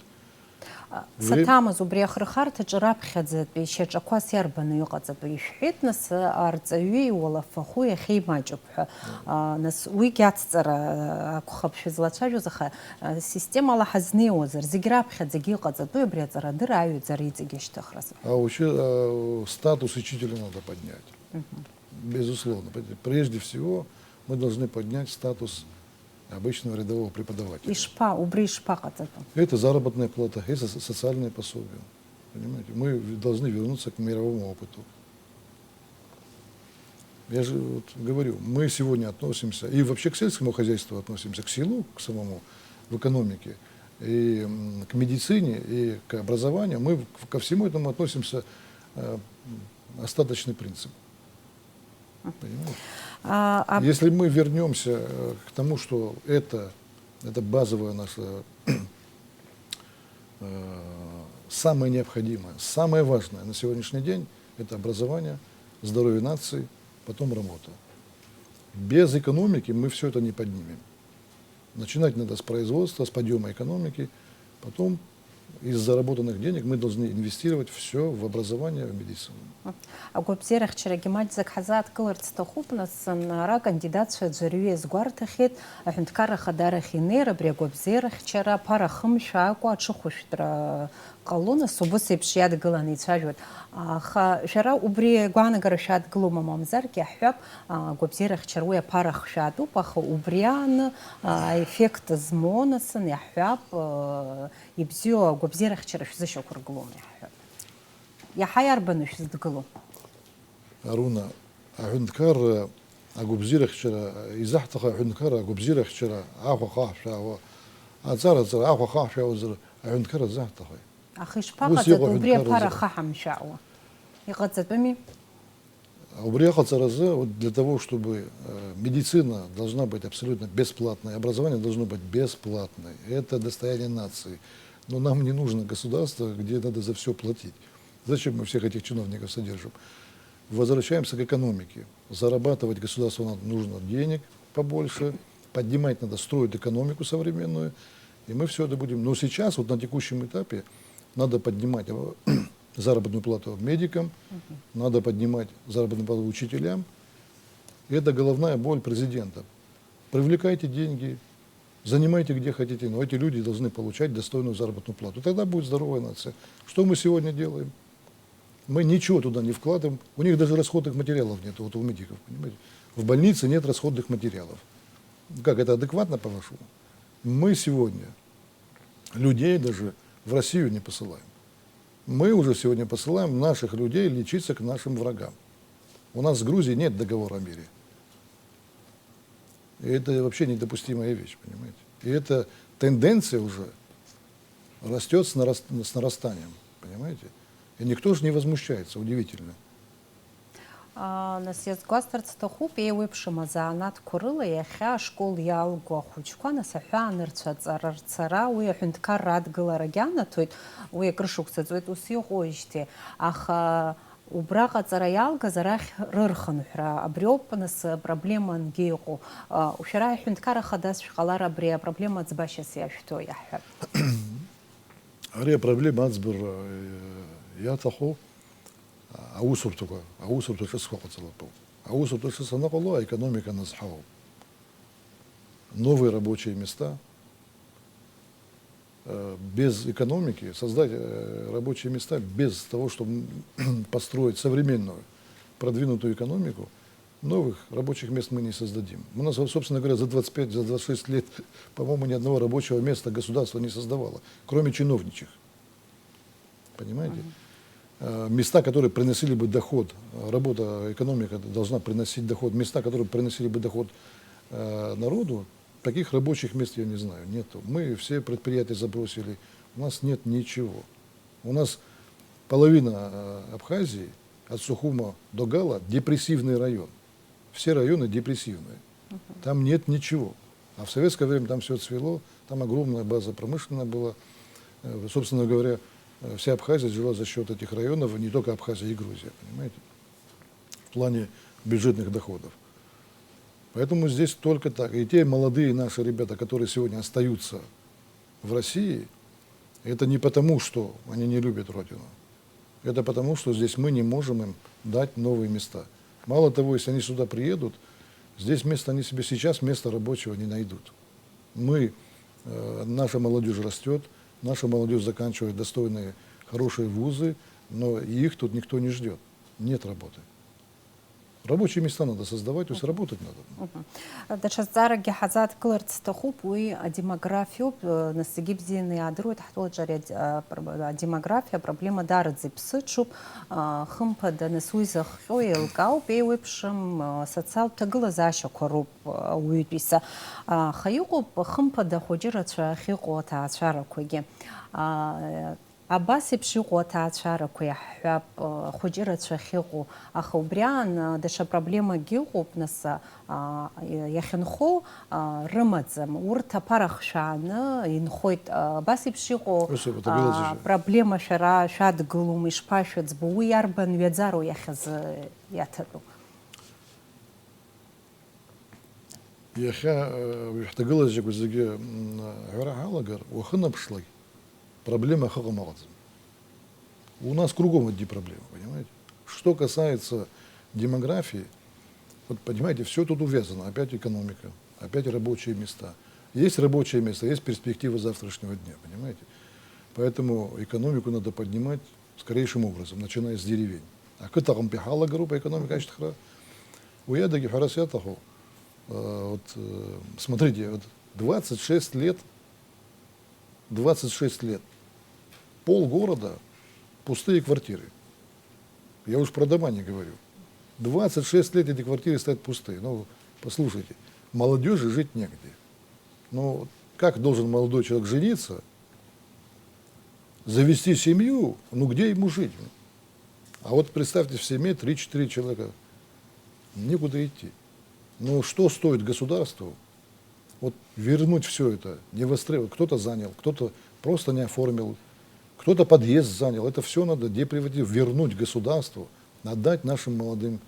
S1: Сатамаз убри ахрахарта джарабхадзе бишачаквас ярбану юqatzату ишхит нас арцави вала фахуя хеймаджубха нас уигятцара акухабши злачажузаха система ла хазнеозер зиграбхадзе гиqatzату бряцара дыраю зарицигештахрас.
S3: А вообще статус учителя надо поднять. Безусловно. Прежде всего мы должны поднять статус обычного рядового преподавателя.
S1: Ишпа, убри ишпа qatzatу.
S3: Это заработная плата, это социальное пособие. Понимаете? Мы должны вернуться к мировому опыту. Я же вот говорю, мы сегодня относимся, и вообще к сельскому хозяйству относимся, к селу, к самому, в экономике, и к медицине, и к образованию. Мы ко всему этому относимся остаточный принцип. Понимаете? Если мы вернемся к тому, что это базовое наше, самое необходимое, самое важное на сегодняшний день, это образование, здоровье нации, потом работа. Без экономики мы все это не поднимем. Начинать надо с производства, с подъема экономики, потом из заработанных денег мы должны инвестировать все в образование, в медицину.
S1: Агобзерах чарагимальзак хазат кылырцтахупнас нара кандидат шаджарюе сгвартахет ахунткара хадарахинера брягобзерах чара парахым шааква чухуштра qaluna subusib shiad gılani çajot. Xa jara ubri guana garashad gluma mamzar ki ahwab gobzerach charwe parach shadu paxa ubrian эффект змонасын яхваб ибзио гобзерах чараш зашокур глум яхваб. Яхаяр бануш здглу.
S3: Аруна ахунткар агобзерах чара изахтаха ахунткар агобзерах чара ахва хахша азара зара ахва хахша азара ахунткар захтаха.
S1: Ахиш паqa убри параха хамшау. Иqatzatми
S3: для того, чтобы медицина должна быть абсолютно бесплатной, образование должно быть бесплатное. Это достояние нации. Но нам не нужно государство, где надо за все платить. Зачем мы всех этих чиновников содержим? Возвращаемся к экономике. Зарабатывать государству нужно денег побольше, поднимать надо, строить экономику современную, и мы все это будем. Но сейчас, вот на текущем этапе, надо поднимать заработную плату медикам, надо поднимать заработную плату учителям. И это головная боль президента. Привлекайте деньги, занимайте где хотите, но эти люди должны получать достойную заработную плату. Тогда будет здоровая нация. Что мы сегодня делаем? Мы ничего туда не вкладываем. У них даже расходных материалов нет, вот у медиков, понимаете? В больнице нет расходных материалов. Как, это адекватно, по-вашему? Мы сегодня людей даже в Россию не посылаем. Мы уже сегодня посылаем наших людей лечиться к нашим врагам. У нас с Грузией нет договора о мире. И это вообще недопустимая вещь, понимаете. И эта тенденция уже растет с нарастанием, понимаете. И никто же не возмущается, удивительно.
S1: Нас иазгәасҭарц сҭахуп еиуеиԥшым азаанатқәа рыла иахьа ашкол иалго ахәыҷқәа нас аҳәаанырцәа аҵара рцара уи аҳәынҭқарра адгыларагьы анаҭоит, уи акрышықәсаҵоит ус иҟоуижьҭеи, аха убраҟа аҵара иалгаз арахь рырхынҳәра абриоуп нас апроблема ангьы иҟоу. Шәара аҳәынҭқар ахадаз шәҟалар абри апроблема ӡбашьас иашәҭо иаҳҳәап.
S3: Ари апроблема аӡбар иаҭаху аусурҭақәа ҿыцқәа ҟаҵалатәуп. Аусурҭа ҿыц аныҟало аекономика назҳауп. Новые рабочие места. Без экономики, создать рабочие места, без того, чтобы построить современную, продвинутую экономику, новых рабочих мест мы не создадим. У нас, собственно говоря, за 25-26 лет, по-моему, ни одного рабочего места государство не создавало, кроме чиновничьих. Понимаете? Места, которые приносили бы доход, работа, экономика должна приносить доход, места, которые приносили бы доход народу, таких рабочих мест я не знаю, нету. Мы все предприятия забросили, у нас нет ничего. У нас половина Абхазии, от Сухума до Гала, депрессивный район. Все районы депрессивные. Там нет ничего. А в советское время там все цвело, там огромная база промышленная была. Собственно говоря, вся Абхазия жила за счет этих районов, не только Абхазия и Грузия, понимаете, в плане бюджетных доходов. Поэтому здесь только так. И те молодые наши ребята, которые сегодня остаются в России, это не потому, что они не любят Родину. Это потому, что здесь мы не можем им дать новые места. Мало того, если они сюда приедут, здесь место они себе сейчас места рабочего не найдут. Наша молодежь растет, наша молодежь заканчивает достойные, хорошие вузы, но их тут никто не ждет. Нет работы. Рабочие места надо создавать, то есть работать надо.
S1: Даҽаҵарагьы ҳазааҭгыларц сҭахуп уи адемографиоуп, нас зегьы бзианы иаадыруеит ҳтәылаҿы ари адемографиа апроблема дараӡа иԥсыҽуп, хымԥада нас уи захҟьо еилкаауп, еиуеиԥшым социалтә ҭагылазаашьақәа роуп ауаҩытәыҩса. Аха иҟоуп хымԥада ахәыҷы рацәа ахьыҟоу аҭаацәарақәагьы. Абас еиԥш иҟоу аҭаацәарақәа иаҳҳәап, ахәыҷы рацәа ахьыҟоу, аха убри аан даҽа проблемагьы ыҟоуп, нас иахьынхоу рымаӡам. Урҭ аԥара хшәааны инхоит. Абас еиԥш иҟоу проблема шәара шәадгылома, ишԥашәыӡбо, уи иарбан ҩаӡароу иахьазы иаҭатәу?
S3: Иахьа шәҭагылазаашьақәа зегьы аҳәара ҳалагар, уахынаԥшлак проблема хакамагадзам. У нас кругом одни проблемы, понимаете? Что касается демографии, вот понимаете, все тут увязано. Опять экономика, опять рабочие места. Есть рабочие места, есть перспективы завтрашнего дня, понимаете? Поэтому экономику надо поднимать скорейшим образом, начиная с деревень. А кытагам пихала группа экономика аштхра. Уядаги харасятаху. Вот смотрите, вот 26 лет, полгорода пустые квартиры. Я уж про дома не говорю. 26 лет эти квартиры стоят пустые. Ну, послушайте, молодежи жить негде. Ну, как должен молодой человек жениться, завести семью, ну где ему жить? А вот представьте, в семье 3-4 человека, некуда идти. Ну, что стоит государству вот вернуть все это, не востребовать? Кто-то занял, кто-то просто не оформил, кто-то подъезд занял. Это все надо деприватизировать, вернуть государству, отдать нашим молодым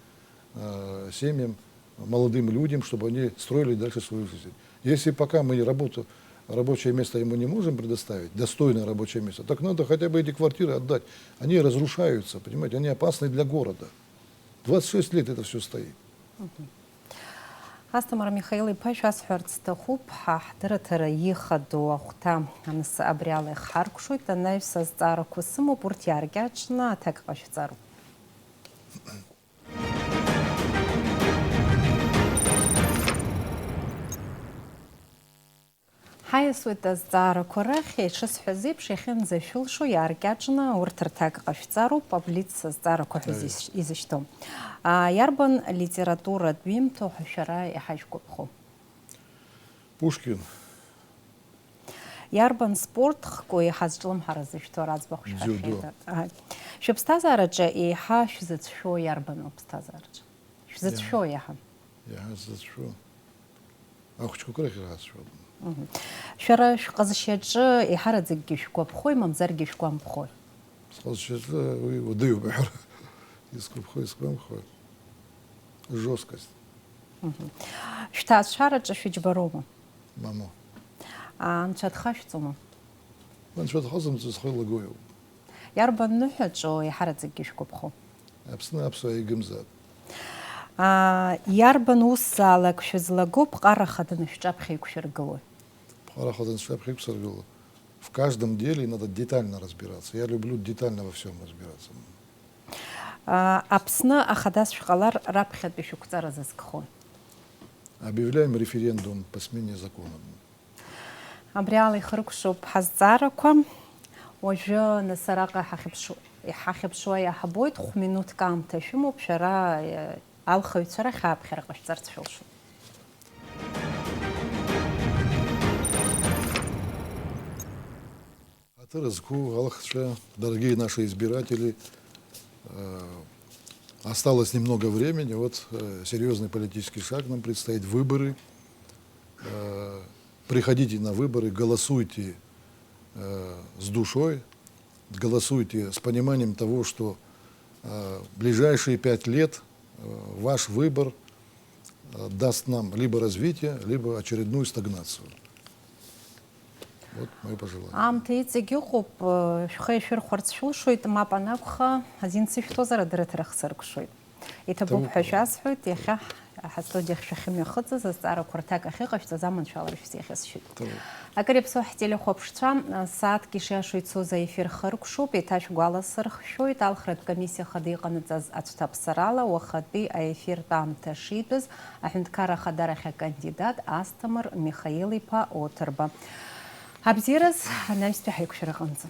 S3: семьям, молодым людям, чтобы они строили дальше свою жизнь. Если пока мы рабочее место ему не можем предоставить, достойное рабочее место, так надо хотя бы эти квартиры отдать. Они разрушаются, понимаете, они опасны для города. 26 лет это все стоит.
S1: Асҭамыр Михаил-иԥа шәасҳәарц сҭахуп, ҳаҳдырыҭара ихадоу ахәҭа аныс абри ала ихҳаркәшоит, анаҩс азҵаарақәа сымоуп, урҭ иааркьаҿны аҭак ҟашәҵароуп. Ҳаиасуеит азҵаарақәа рахь, ишысҳәаз еиԥш иахьынӡашәылшо иааркьаҿны урҭ рҭак ҟашәҵароуп, аблиц азҵаарақәа ҳәа изышьҭоу. Иарбан литературатә ҩымҭоу ҳәа шәара иҳаġәгәаԥхо?
S3: Пушкин.
S1: Иарбан спортхқәа еиҳа зҿлымҳара зышәҭоу аӡбахә
S3: Дзюдо.
S1: шәҳәахьеит. Шәыԥсҭазаараҿы еиҳа шәзыцәшәо иарбану ԥсҭазаараҿы? Шәзыцәшәо еиҳа.
S3: Я зацшу. Ахәыҷқәак рахь ирҳацәшәоит.
S1: Шәара шәҟазшьаҿы еиҳараӡакгьы шәгәаԥхои, мамзаргьы шәгәамԥхои?
S3: Сҟазшьаҿы уи удыҩуп аҳәара. Исгәаԥхои, исгәамԥхои. Жесткость.
S1: Шәҭаацәараҿы шәыџьбароума?
S3: Мамо.
S1: Анцәа дхашәҵома?
S3: Анцәа дхазымҵо схы лагоиуп.
S1: Иарбан ныҳәаҿо еиҳараӡакгьы шәгәаԥхо?
S3: Аԥсны аԥсуаа игымзаап.
S1: Иарбан усзаалак шәызлаго ԥҟара хаданы шәҿаԥхьа иқәшәыргылои?
S3: Ԥҟара хаданы шәҿаԥхьа иқәсыргыло. В каждом деле надо детально разбираться. Я люблю детально во всем разбираться.
S1: Аԥсны ахадас шәҟалар раԥхьатәи шәықәҵара зызкхои?
S3: Объявляем референдум по смене закона.
S1: Абри ала ихыркәшоуп ҳазҵаарақәа. Уажәы нас араҟа ҳахьыԥшуа иаҳабоит, 5 минутк аамҭа шәымоуп, шәара алхаҩцәа рахь ааԥхьара ҟашәҵарц шәылшоит.
S3: Дорогие наши избиратели, осталось немного времени, вот серьезный политический шаг нам предстоит, выборы. Приходите на выборы, голосуйте с душой, голосуйте с пониманием того, что в ближайшие 5 лет ваш выбор даст нам либо развитие, либо очередную стагнацию. Вот мои пожелания.
S1: Аамҭа иҵегь ыҟоуп, шәхы ишәырхәарц шәылшоит, мап анакәха азин сышәҭозар адырраҭара хсыркәшоит. Иҭабуп ҳәа шәасҳәоит, иахьа ҳастудиахь шәахьымҩахыҵыз азҵаарақәа рҭак ахьыҟашәҵаз аманшәалара шәзеиӷьасшьоит. Акыр иаԥсоу ҳтелехәаԥшцәа, сааҭк ишиашо ицоз аефир хыркәшоуп, еиҭа шәгәаласыршәоит, алхратә комиссиа хада иҟанаҵаз ацәҭаԥсарала уахатәи аефиртә аамҭа шитәыз аҳәынҭқар ахадарахь акандидат Асҭамыр Михаил-иԥа Оҭырба. Абзиараз анаҩстәи ҳаиқәшәара аҟынӡа.